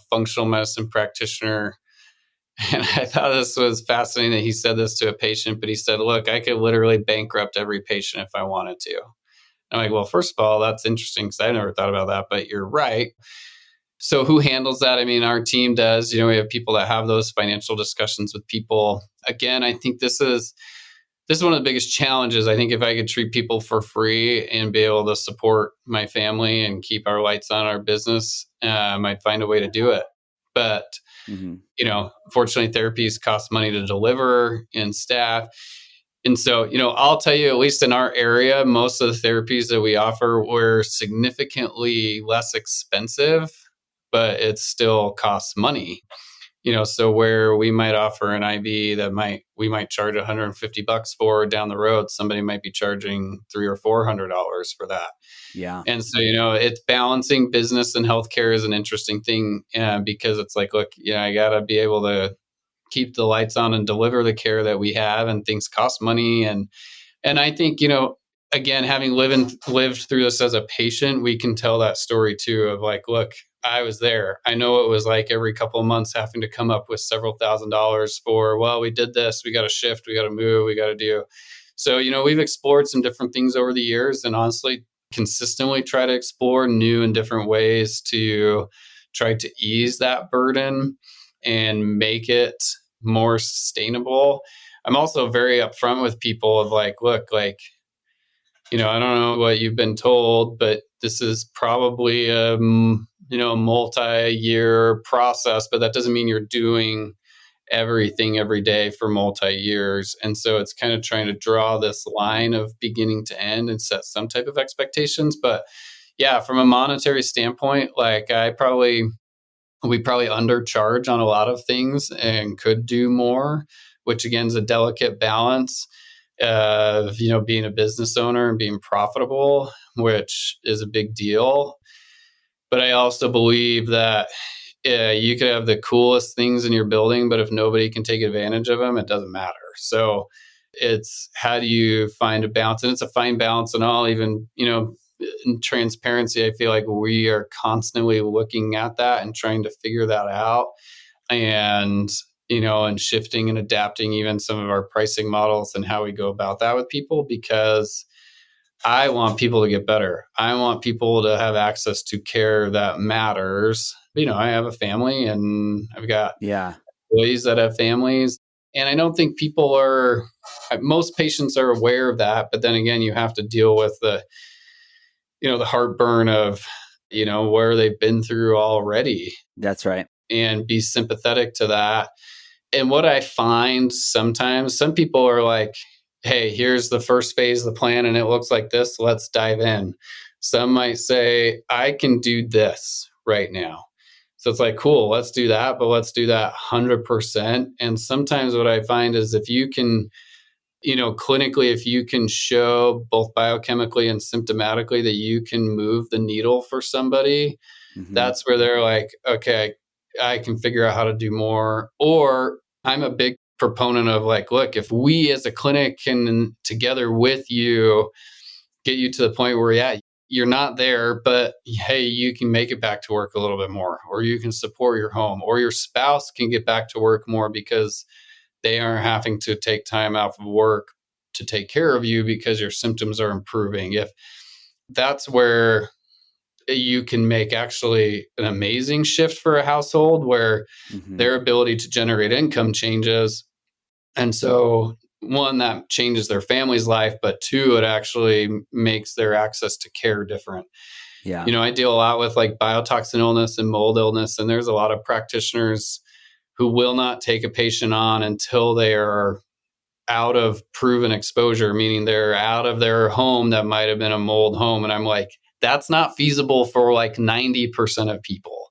functional medicine practitioner. And I thought this was fascinating that he said this to a patient, but he said, look, I could literally bankrupt every patient if I wanted to. I'm like, well, first of all, that's interesting because I never thought about that, but you're right. So who handles that? I mean, our team does. We have people that have those financial discussions with people. Again, I think this is one of the biggest challenges. I think if I could treat people for free and be able to support my family and keep our lights on our business, I might find a way to do it. But, unfortunately, therapies cost money to deliver and staff. And so, I'll tell you, at least in our area, most of the therapies that we offer were significantly less expensive, but it still costs money. So where we might offer an IV that we might charge $150 for down the road, somebody might be charging $300 or $400 for that. Yeah. And so, it's balancing business and healthcare is an interesting thing because it's like, look, I got to be able to keep the lights on and deliver the care that we have, and things cost money. And I think, again, having lived through this as a patient, we can tell that story too of like, look, I was there. I know it was like every couple of months having to come up with several $1,000s for, well, we did this, we got to shift, we got to move, we got to do. So, we've explored some different things over the years, and honestly, consistently try to explore new and different ways to try to ease that burden and make it more sustainable. I'm also very upfront with people of like, look, like, I don't know what you've been told, but this is probably a multi-year process, but that doesn't mean you're doing everything every day for multi-years. And so it's kind of trying to draw this line of beginning to end and set some type of expectations. But yeah, from a monetary standpoint, like we probably undercharge on a lot of things and could do more, which again is a delicate balance of, being a business owner and being profitable, which is a big deal. But I also believe that you could have the coolest things in your building, but if nobody can take advantage of them, it doesn't matter. So it's how do you find a balance? And it's a fine balance. And all, even, in transparency, I feel like we are constantly looking at that and trying to figure that out. And and shifting and adapting even some of our pricing models and how we go about that with people, because I want people to get better. I want people to have access to care that matters. I have a family and I've got employees that have families. And I don't think most patients are aware of that. But then again, you have to deal with the heartburn of, where they've been through already. That's right. And be sympathetic to that. And what I find sometimes, some people are like, hey, here's the first phase of the plan and it looks like this, let's dive in. Some might say, I can do this right now. So it's like, cool, let's do that, but let's do that 100%. And sometimes what I find is if you can, clinically, if you can show both biochemically and symptomatically that you can move the needle for somebody, that's where they're like, okay, I can figure out how to do more. Or I'm a big proponent of like, look, if we as a clinic can together with you get you to the point where, you're not there, but hey, you can make it back to work a little bit more, or you can support your home, or your spouse can get back to work more because they aren't having to take time out of work to take care of you because your symptoms are improving. If that's where you can make actually an amazing shift for a household where their ability to generate income changes. And so one, that changes their family's life, but two, it actually makes their access to care different. Yeah. I deal a lot with like biotoxin illness and mold illness, and there's a lot of practitioners who will not take a patient on until they are out of proven exposure, meaning they're out of their home that might have been a mold home. And I'm like, that's not feasible for like 90% of people.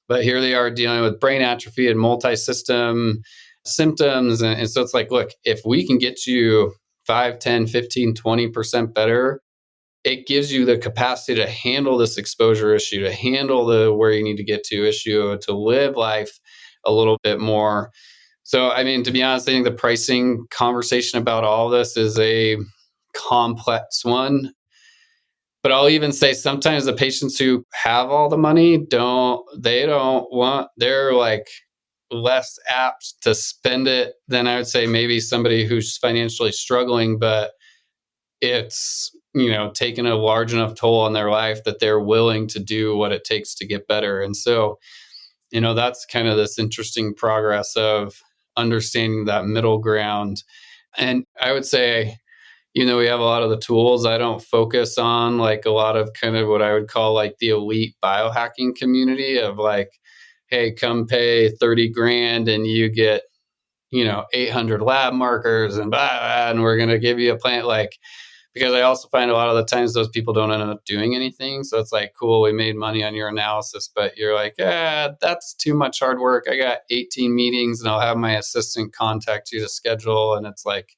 But here they are dealing with brain atrophy and multi-system symptoms. And so it's like, look, if we can get you 5, 10, 15, 20% better, it gives you the capacity to handle this exposure issue, to handle the where you need to get to issue, to live life a little bit more. So, I mean, to be honest, I think the pricing conversation about all this is a complex one. But I'll even say sometimes the patients who have all the money they're like less apt to spend it than I would say maybe somebody who's financially struggling, but it's, taken a large enough toll on their life that they're willing to do what it takes to get better. And so, that's kind of this interesting progress of understanding that middle ground. And I would say, we have a lot of the tools. I don't focus on like a lot of kind of what I would call like the elite biohacking community of like, hey, come pay 30 grand and you get, 800 lab markers and blah, blah, and we're going to give you a plant because I also find a lot of the times those people don't end up doing anything. So it's like, cool, we made money on your analysis, but you're like, that's too much hard work. I got 18 meetings and I'll have my assistant contact you to schedule. And it's like,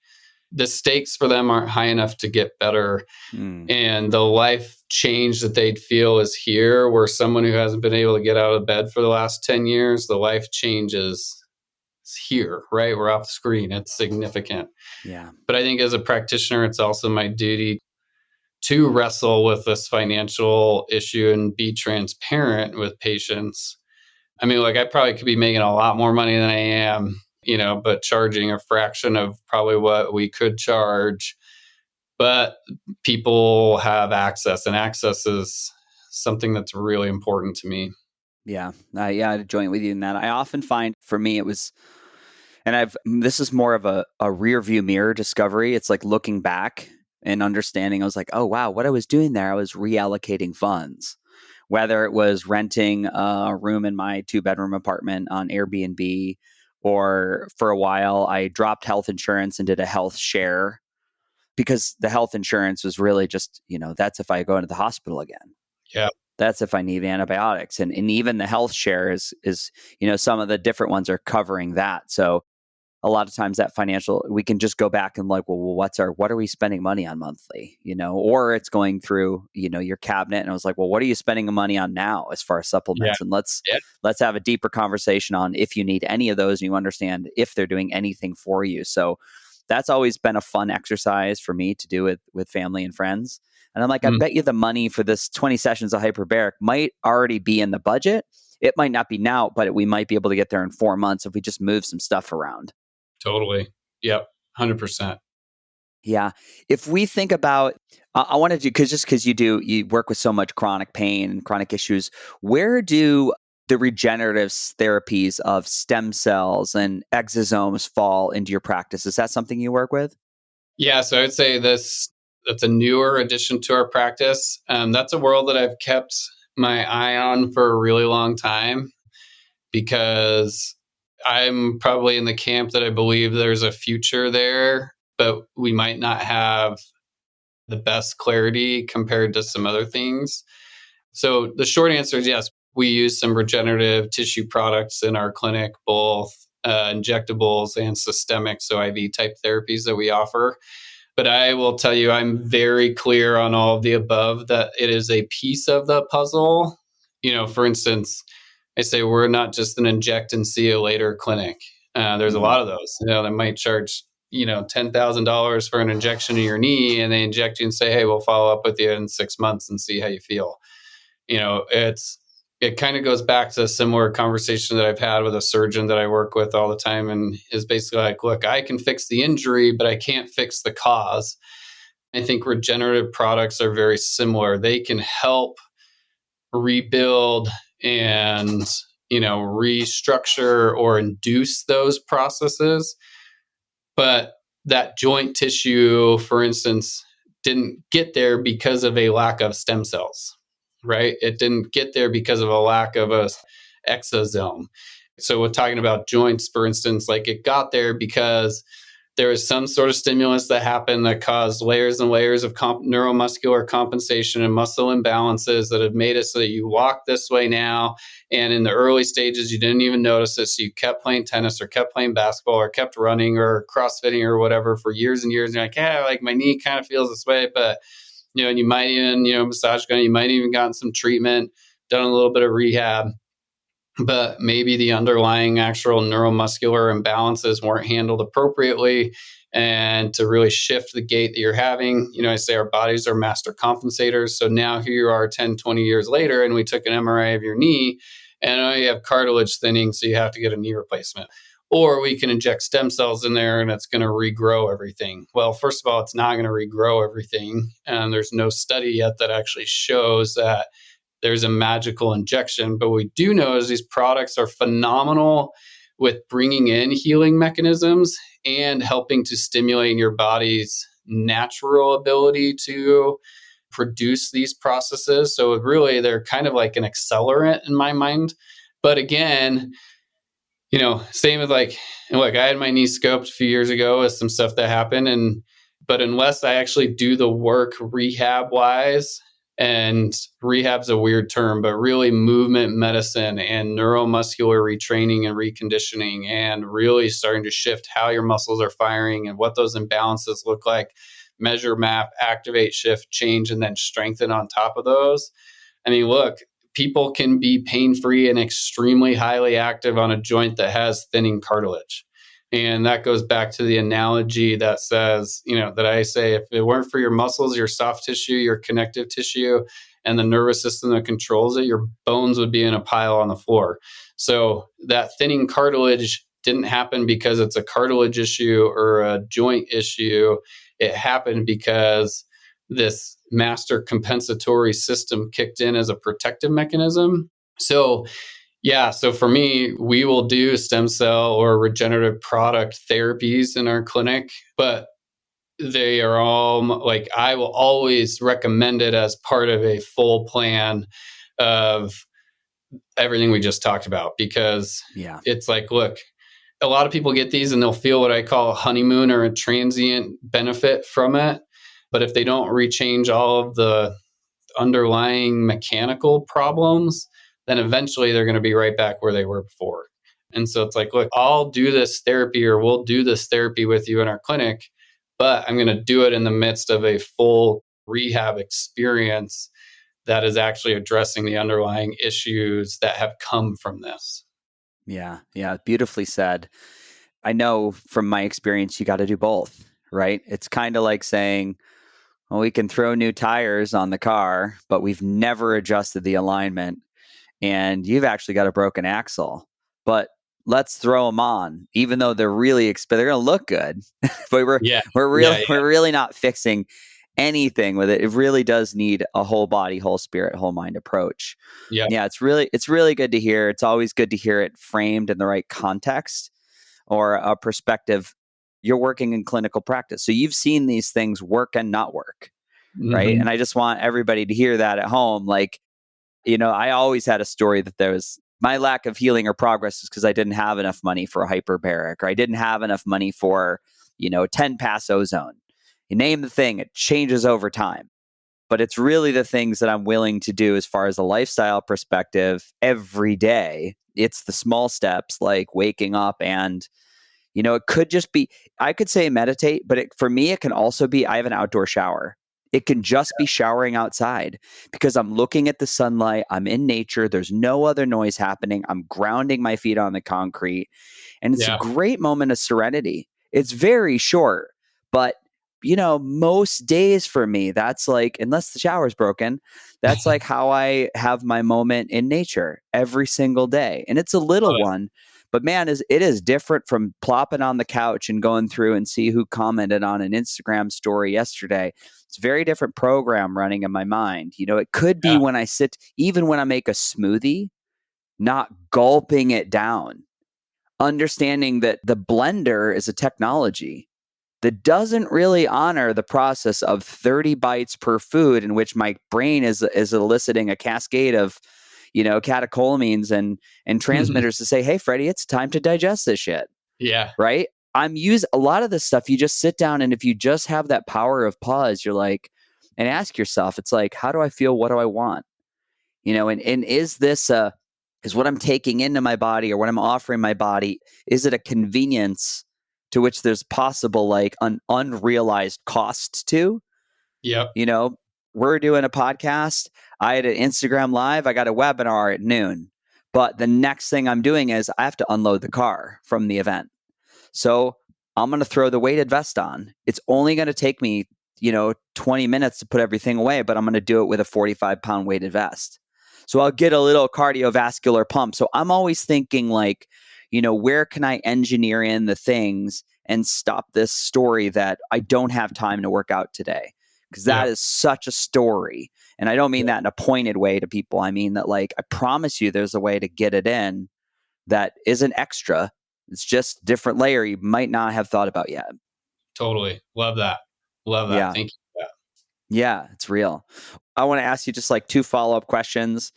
the stakes for them aren't high enough to get better. And the life change that they'd feel is here, where someone who hasn't been able to get out of bed for the last 10 years, the life change is here, right? We're off the screen. It's significant. Yeah. But I think as a practitioner, it's also my duty to wrestle with this financial issue and be transparent with patients. I mean, I probably could be making a lot more money than I am, but charging a fraction of probably what we could charge. But people have access, and access is something that's really important to me. Yeah. I join with you in that. I often find for me, it was, and this is more of a rear view mirror discovery. It's like looking back and understanding. I was like, oh, wow, what I was doing there, I was reallocating funds, whether it was renting a room in my 2-bedroom apartment on Airbnb, or for a while I dropped health insurance and did a health share, because the health insurance was really just, that's if I go into the hospital again. Yeah. That's if I need antibiotics. And even the health share is, some of the different ones are covering that. So a lot of times that financial, we can just go back and like, well, what are we spending money on monthly, or it's going through, your cabinet. And I was like, well, what are you spending the money on now as far as supplements? Yeah. And let's have a deeper conversation on if you need any of those and you understand if they're doing anything for you. So that's always been a fun exercise for me to do with family and friends. And I'm like, I bet you the money for this 20 sessions of hyperbaric might already be in the budget. It might not be now, but we might be able to get there in 4 months if we just move some stuff around. Totally. Yep. 100%. Yeah. If we think about, I want to do, because you work with so much chronic pain and chronic issues, where do the regenerative therapies of stem cells and exosomes fall into your practice? Is that something you work with? Yeah. So I would say that's a newer addition to our practice. That's a world that I've kept my eye on for a really long time, because I'm probably in the camp that I believe there's a future there, but we might not have the best clarity compared to some other things. So the short answer is yes, we use some regenerative tissue products in our clinic, both injectables and systemic, so IV type therapies that we offer. But I will tell you, I'm very clear on all of the above, that it is a piece of the puzzle. For instance, I say we're not just an inject and see you later clinic. There's a lot of those, that might charge, $10,000 for an injection in your knee, and they inject you and say, hey, we'll follow up with you in 6 months and see how you feel. It kind of goes back to a similar conversation that I've had with a surgeon that I work with all the time, and is basically like, look, I can fix the injury, but I can't fix the cause. I think regenerative products are very similar. They can help rebuild and, restructure or induce those processes. But that joint tissue, for instance, didn't get there because of a lack of stem cells, right? It didn't get there because of a lack of a exosome. So we're talking about joints, for instance, like it got there because there was some sort of stimulus that happened that caused layers and layers of neuromuscular compensation and muscle imbalances that have made it so that you walk this way now. And in the early stages, you didn't even notice it. So you kept playing tennis or kept playing basketball or kept running or CrossFitting or whatever for years and years. And you're like, yeah, like my knee kind of feels this way. But, and you might even, massage gun, you might even gotten some treatment, done a little bit of rehab. But maybe the underlying actual neuromuscular imbalances weren't handled appropriately. And to really shift the gait that you're having, I say our bodies are master compensators. So now here you are 10, 20 years later, and we took an MRI of your knee, and you have cartilage thinning, so you have to get a knee replacement. Or we can inject stem cells in there and it's going to regrow everything. Well, first of all, it's not going to regrow everything. And there's no study yet that actually shows that there's a magical injection. But what we do know is these products are phenomenal with bringing in healing mechanisms and helping to stimulate your body's natural ability to produce these processes. So really, they're kind of like an accelerant in my mind. But again, same with look, I had my knee scoped a few years ago with some stuff that happened. But unless I actually do the work rehab wise, and rehab's a weird term, but really movement medicine and neuromuscular retraining and reconditioning and really starting to shift how your muscles are firing and what those imbalances look like, measure, map, activate, shift, change, and then strengthen on top of those. I mean, look, people can be pain-free and extremely highly active on a joint that has thinning cartilage. And that goes back to the analogy that says, that I say, if it weren't for your muscles, your soft tissue, your connective tissue, and the nervous system that controls it, your bones would be in a pile on the floor. So that thinning cartilage didn't happen because it's a cartilage issue or a joint issue. It happened because this master compensatory system kicked in as a protective mechanism. So for me, we will do stem cell or regenerative product therapies in our clinic, but they are all I will always recommend it as part of a full plan of everything we just talked about, because it's look, a lot of people get these and they'll feel what I call a honeymoon or a transient benefit from it. But if they don't rechange all of the underlying mechanical problems, then eventually they're going to be right back where they were before. And so it's look, I'll do this therapy or we'll do this therapy with you in our clinic, but I'm going to do it in the midst of a full rehab experience that is actually addressing the underlying issues that have come from this. Yeah. Beautifully said. I know from my experience, you got to do both, right? It's kind of like saying, well, we can throw new tires on the car, but we've never adjusted the alignment. And you've actually got a broken axle, but let's throw them on, even though they're really they're going to look good, but we're really not fixing anything with it. It really does need a whole body, whole spirit, whole mind approach. Yeah. It's really good to hear. It's always good to hear it framed in the right context or a perspective. You're working in clinical practice, so you've seen these things work and not work, right? And I just want everybody to hear that at home. I always had a story that there was my lack of healing or progress is because I didn't have enough money for a hyperbaric, or I didn't have enough money for, 10-pass ozone. You name the thing, it changes over time. But it's really the things that I'm willing to do as far as a lifestyle perspective every day. It's the small steps like waking up and, it could just be, I could say meditate, but for me, it can also be, I have an outdoor shower. It can just be showering outside because I'm looking at the sunlight. I'm in nature. There's no other noise happening. I'm grounding my feet on the concrete. And it's a great moment of serenity. It's very short, but most days for me, that's unless the shower's broken, that's how I have my moment in nature every single day. And it's a little one, but man, it is different from plopping on the couch and going through and see who commented on an Instagram story yesterday. It's a very different program running in my mind. It could be when I sit, even when I make a smoothie, not gulping it down, understanding that the blender is a technology that doesn't really honor the process of 30 bites per food, in which my brain is eliciting a cascade of, catecholamines and transmitters to say, hey, Freddie, it's time to digest this shit. Yeah. Right? a lot of this stuff, you just sit down and if you just have that power of pause, you're like, and ask yourself, it's like, how do I feel? What do I want? And is this is what I'm taking into my body or what I'm offering my body, is it a convenience to which there's possible like an unrealized cost to? Yep. We're doing a podcast. I had an Instagram live. I got a webinar at noon. But the next thing I'm doing is I have to unload the car from the event. So I'm going to throw the weighted vest on. It's only going to take me, 20 minutes to put everything away, but I'm going to do it with a 45-pound weighted vest. So I'll get a little cardiovascular pump. So I'm always thinking like, where can I engineer in the things and stop this story that I don't have time to work out today? Because that is such a story. And I don't mean that in a pointed way to people. I mean that like, I promise you there's a way to get it in that isn't extra. It's just different layer you might not have thought about yet. Totally. Love that. Love that. Yeah. Thank you for that. Yeah, it's real. I want to ask you just like 2 follow-up questions.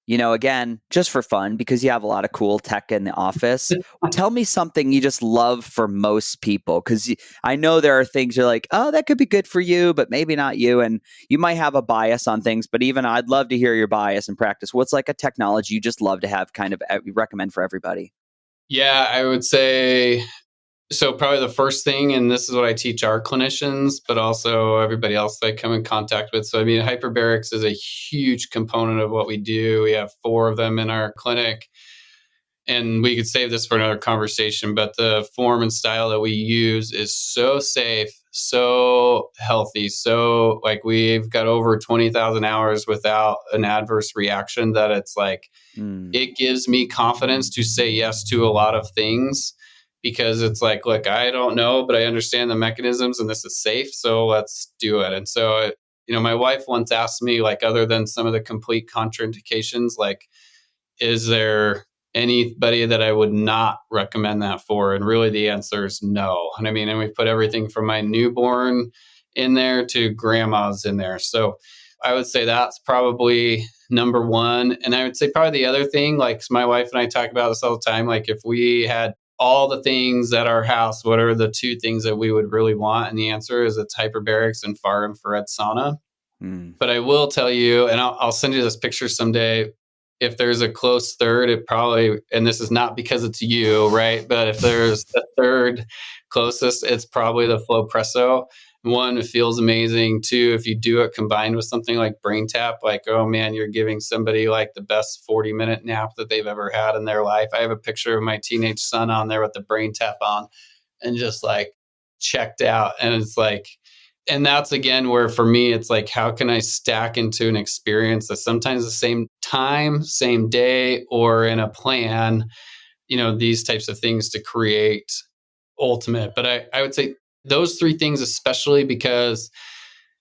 Again, just for fun, because you have a lot of cool tech in the office. Tell me something you just love for most people, because I know there are things you're like, oh, that could be good for you, but maybe not you. And you might have a bias on things, but even I'd love to hear your bias in practice. What's like a technology you just love to have kind of recommend for everybody? Yeah, I would say, so probably the first thing, and this is what I teach our clinicians, but also everybody else that I come in contact with. So, hyperbarics is a huge component of what we do. We have 4 of them in our clinic, and we could save this for another conversation, but the form and style that we use is so safe, so healthy. So like we've got over 20,000 hours without an adverse reaction that it's like, it gives me confidence to say yes to a lot of things. Because it's like, look, I don't know, but I understand the mechanisms and this is safe. So let's do it. And so, my wife once asked me, like, other than some of the complete contraindications, like, is there anybody that I would not recommend that for? And really the answer is no. And we put everything from my newborn in there to grandma's in there. So I would say that's probably number one. And I would say probably the other thing, like my wife and I talk about this all the time, like if we had all the things at our house, what are the 2 things that we would really want? And the answer is it's hyperbarics and far infrared sauna. But I will tell you, and I'll send you this picture someday, if there's a close third, it probably, and this is not because it's you, right? But if there's a third closest, it's probably the Flowpresso. 1, it feels amazing. 2, if you do it combined with something like Brain Tap, like, oh man, you're giving somebody like the best 40-minute nap that they've ever had in their life. I have a picture of my teenage son on there with the Brain Tap on and just like checked out. And it's like, and that's again where for me, it's like, how can I stack into an experience that sometimes the same time, same day, or in a plan, these types of things to create ultimate. But I would say those 3 things, especially because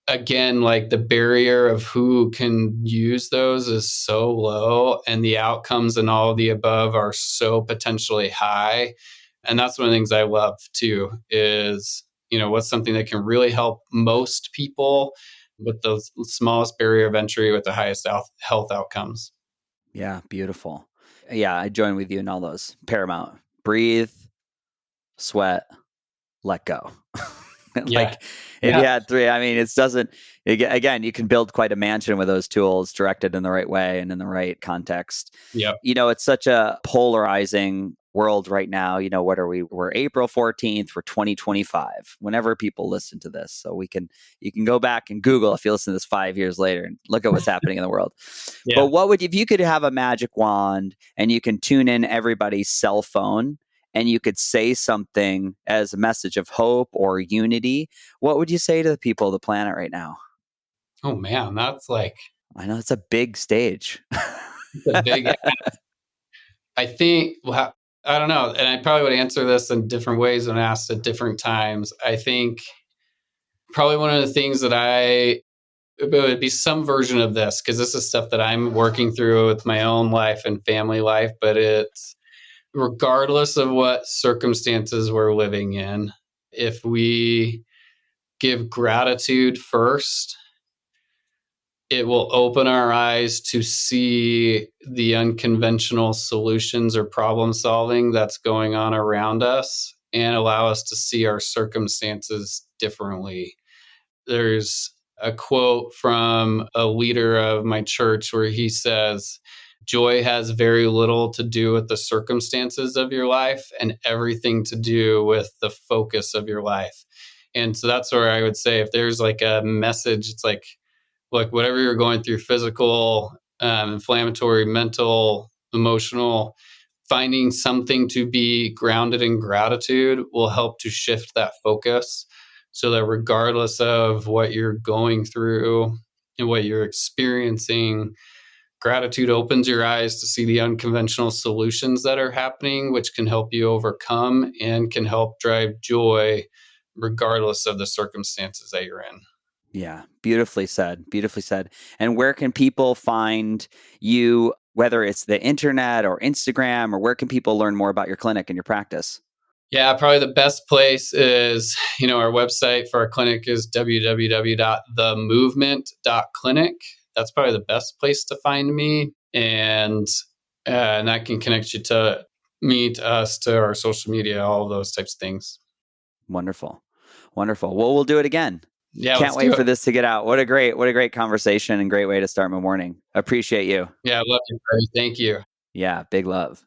again, like the barrier of who can use those is so low and the outcomes and all of the above are so potentially high. And that's one of the things I love too is, what's something that can really help most people with the smallest barrier of entry with the highest health outcomes. Yeah, beautiful. Yeah, I join with you in all those. Paramount. Breathe, sweat, let go. Like if you had 3, it doesn't, again, you can build quite a mansion with those tools directed in the right way and in the right context. Yep. It's such a polarizing world right now. What are we? We're April 14th for 2025, whenever people listen to this. So you can go back and Google if you listen to this 5 years later and look at what's happening in the world. But if you could have a magic wand and you can tune in everybody's cell phone and you could say something as a message of hope or unity, what would you say to the people of the planet right now? Oh man, that's like, I know it's a big stage. It's a big I think, well, I don't know. And I probably would answer this in different ways when asked at different times. I think probably one of the things that it would be some version of this, because this is stuff that I'm working through with my own life and family life, but it's regardless of what circumstances we're living in, if we give gratitude first, it will open our eyes to see the unconventional solutions or problem solving that's going on around us. and allow us to see our circumstances differently. There's a quote from a leader of my church where he says, "Joy has very little to do with the circumstances of your life and everything to do with the focus of your life." And so that's where I would say, if there's like a message, it's like, look, whatever you're going through, physical, inflammatory, mental, emotional, finding something to be grounded in gratitude will help to shift that focus, so that regardless of what you're going through and what you're experiencing, gratitude opens your eyes to see the unconventional solutions that are happening, which can help you overcome and can help drive joy regardless of the circumstances that you're in. Yeah, beautifully said. Beautifully said. And where can people find you, whether it's the internet or Instagram, or where can people learn more about your clinic and your practice? Yeah, probably the best place is, our website for our clinic is www.themovement.clinic. That's probably the best place to find me. And I can connect you to me, to us, to our social media, all of those types of things. Wonderful. Wonderful. Well, we'll do it again. Yeah, Can't wait for this to get out. What a great conversation and great way to start my morning. Appreciate you. Yeah, I love you, Freddie. Thank you. Yeah, big love.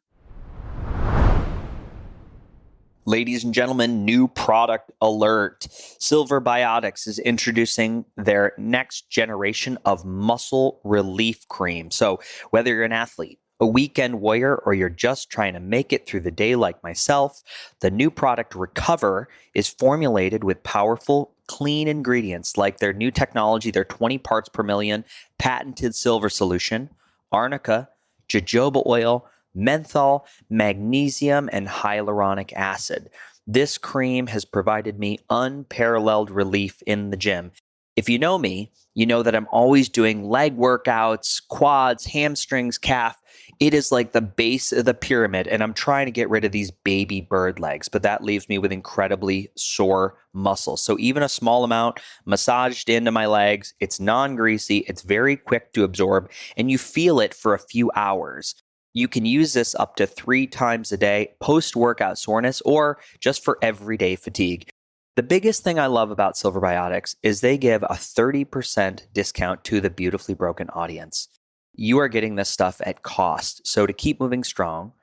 Ladies and gentlemen, new product alert. Silver Biotics is introducing their next generation of muscle relief cream. So whether you're an athlete, a weekend warrior, or you're just trying to make it through the day like myself, the new product Recover is formulated with powerful, clean ingredients like their new technology, their 20 parts per million patented silver solution, arnica, jojoba oil, menthol, magnesium, and hyaluronic acid. This cream has provided me unparalleled relief in the gym. If you know me, you know that I'm always doing leg workouts, quads, hamstrings, calf. It is like the base of the pyramid, and I'm trying to get rid of these baby bird legs, but that leaves me with incredibly sore muscles. So even a small amount massaged into my legs, it's non-greasy, it's very quick to absorb, and you feel it for a few hours. You can use this up to 3 times a day, post-workout soreness, or just for everyday fatigue. The biggest thing I love about Silver Biotics is they give a 30% discount to the Beautifully Broken audience. You are getting this stuff at cost. So to keep moving strong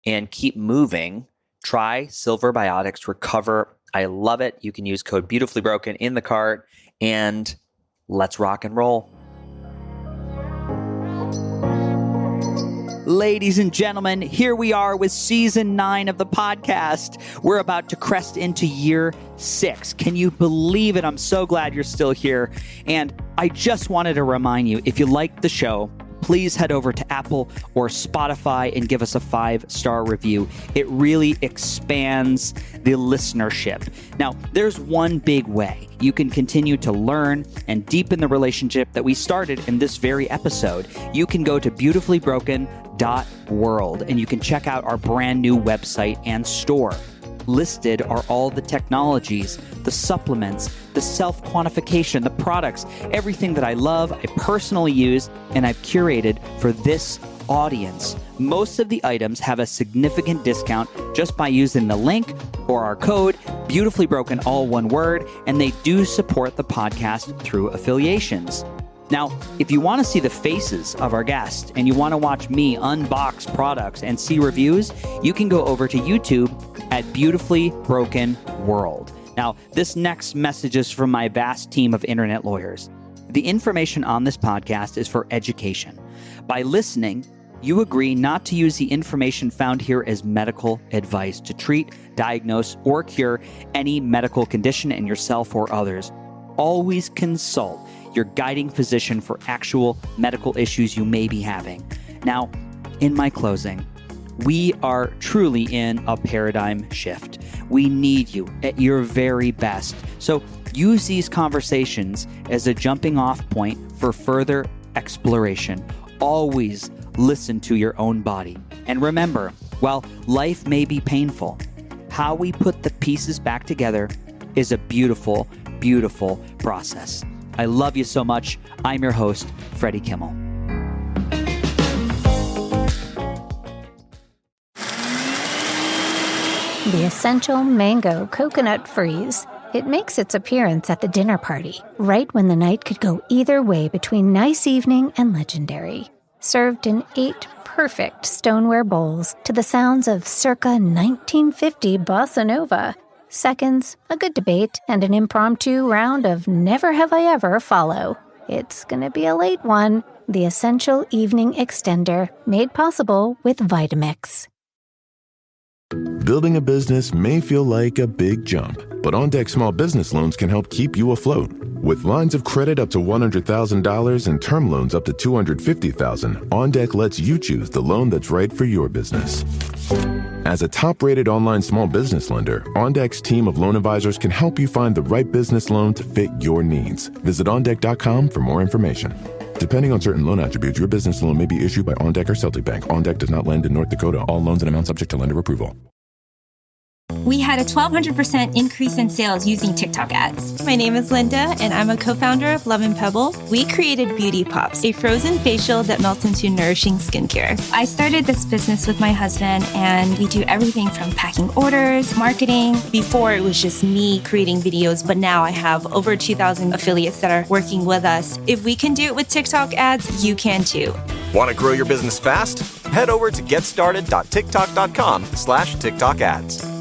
and keep moving, try Silver Biotics Recover. I love it. You can use code Beautifully Broken in the cart, and let's rock and roll. Ladies and gentlemen, here we are with season 9 of the podcast. We're about to crest into year 6. Can you believe it? I'm so glad you're still here. And I just wanted to remind you, if you like the show, please head over to Apple or Spotify and give us a 5-star review. It really expands the listenership. Now, there's one big way you can continue to learn and deepen the relationship that we started in this very episode. You can go to beautifully.broken.world and you can check out our brand new website and store. Listed are all the technologies, the supplements, the self-quantification, the products, everything that I love, I personally use, and I've curated for this audience. Most of the items have a significant discount just by using the link or our code, Beautifully Broken, all one word, and they do support the podcast through affiliations. Now, if you want to see the faces of our guests and you want to watch me unbox products and see reviews, you can go over to YouTube at Beautifully Broken World. Now, this next message is from my vast team of internet lawyers. The information on this podcast is for education. By listening, you agree not to use the information found here as medical advice to treat, diagnose, or cure any medical condition in yourself or others. Always consult your guiding physician for actual medical issues you may be having. Now, in my closing, we are truly in a paradigm shift. We need you at your very best. So use these conversations as a jumping off point for further exploration. Always listen to your own body. And remember, while life may be painful, how we put the pieces back together is a beautiful, beautiful process. I love you so much. I'm your host, Freddie Kimmel. the essential mango coconut freeze. It makes its appearance at the dinner party, right when the night could go either way between nice evening and legendary. Served in 8 perfect stoneware bowls to the sounds of circa 1950 bossa nova. Seconds, a good debate, and an impromptu round of never have I ever follow. It's gonna be a late one. The essential evening extender, made possible with Vitamix. Building a business may feel like a big jump, but OnDeck Small Business Loans can help keep you afloat. With lines of credit up to $100,000 and term loans up to $250,000, OnDeck lets you choose the loan that's right for your business. As a top-rated online small business lender, OnDeck's team of loan advisors can help you find the right business loan to fit your needs. Visit OnDeck.com for more information. Depending on certain loan attributes, your business loan may be issued by OnDeck or Celtic Bank. OnDeck does not lend in North Dakota. All loans and amounts subject to lender approval. We had a 1,200% increase in sales using TikTok ads. My name is Linda, and I'm a co-founder of Love & Pebble. We created Beauty Pops, a frozen facial that melts into nourishing skincare. I started this business with my husband, and we do everything from packing orders, marketing. Before, it was just me creating videos, but now I have over 2,000 affiliates that are working with us. If we can do it with TikTok ads, you can too. Want to grow your business fast? Head over to getstarted.tiktok.com/TikTok ads.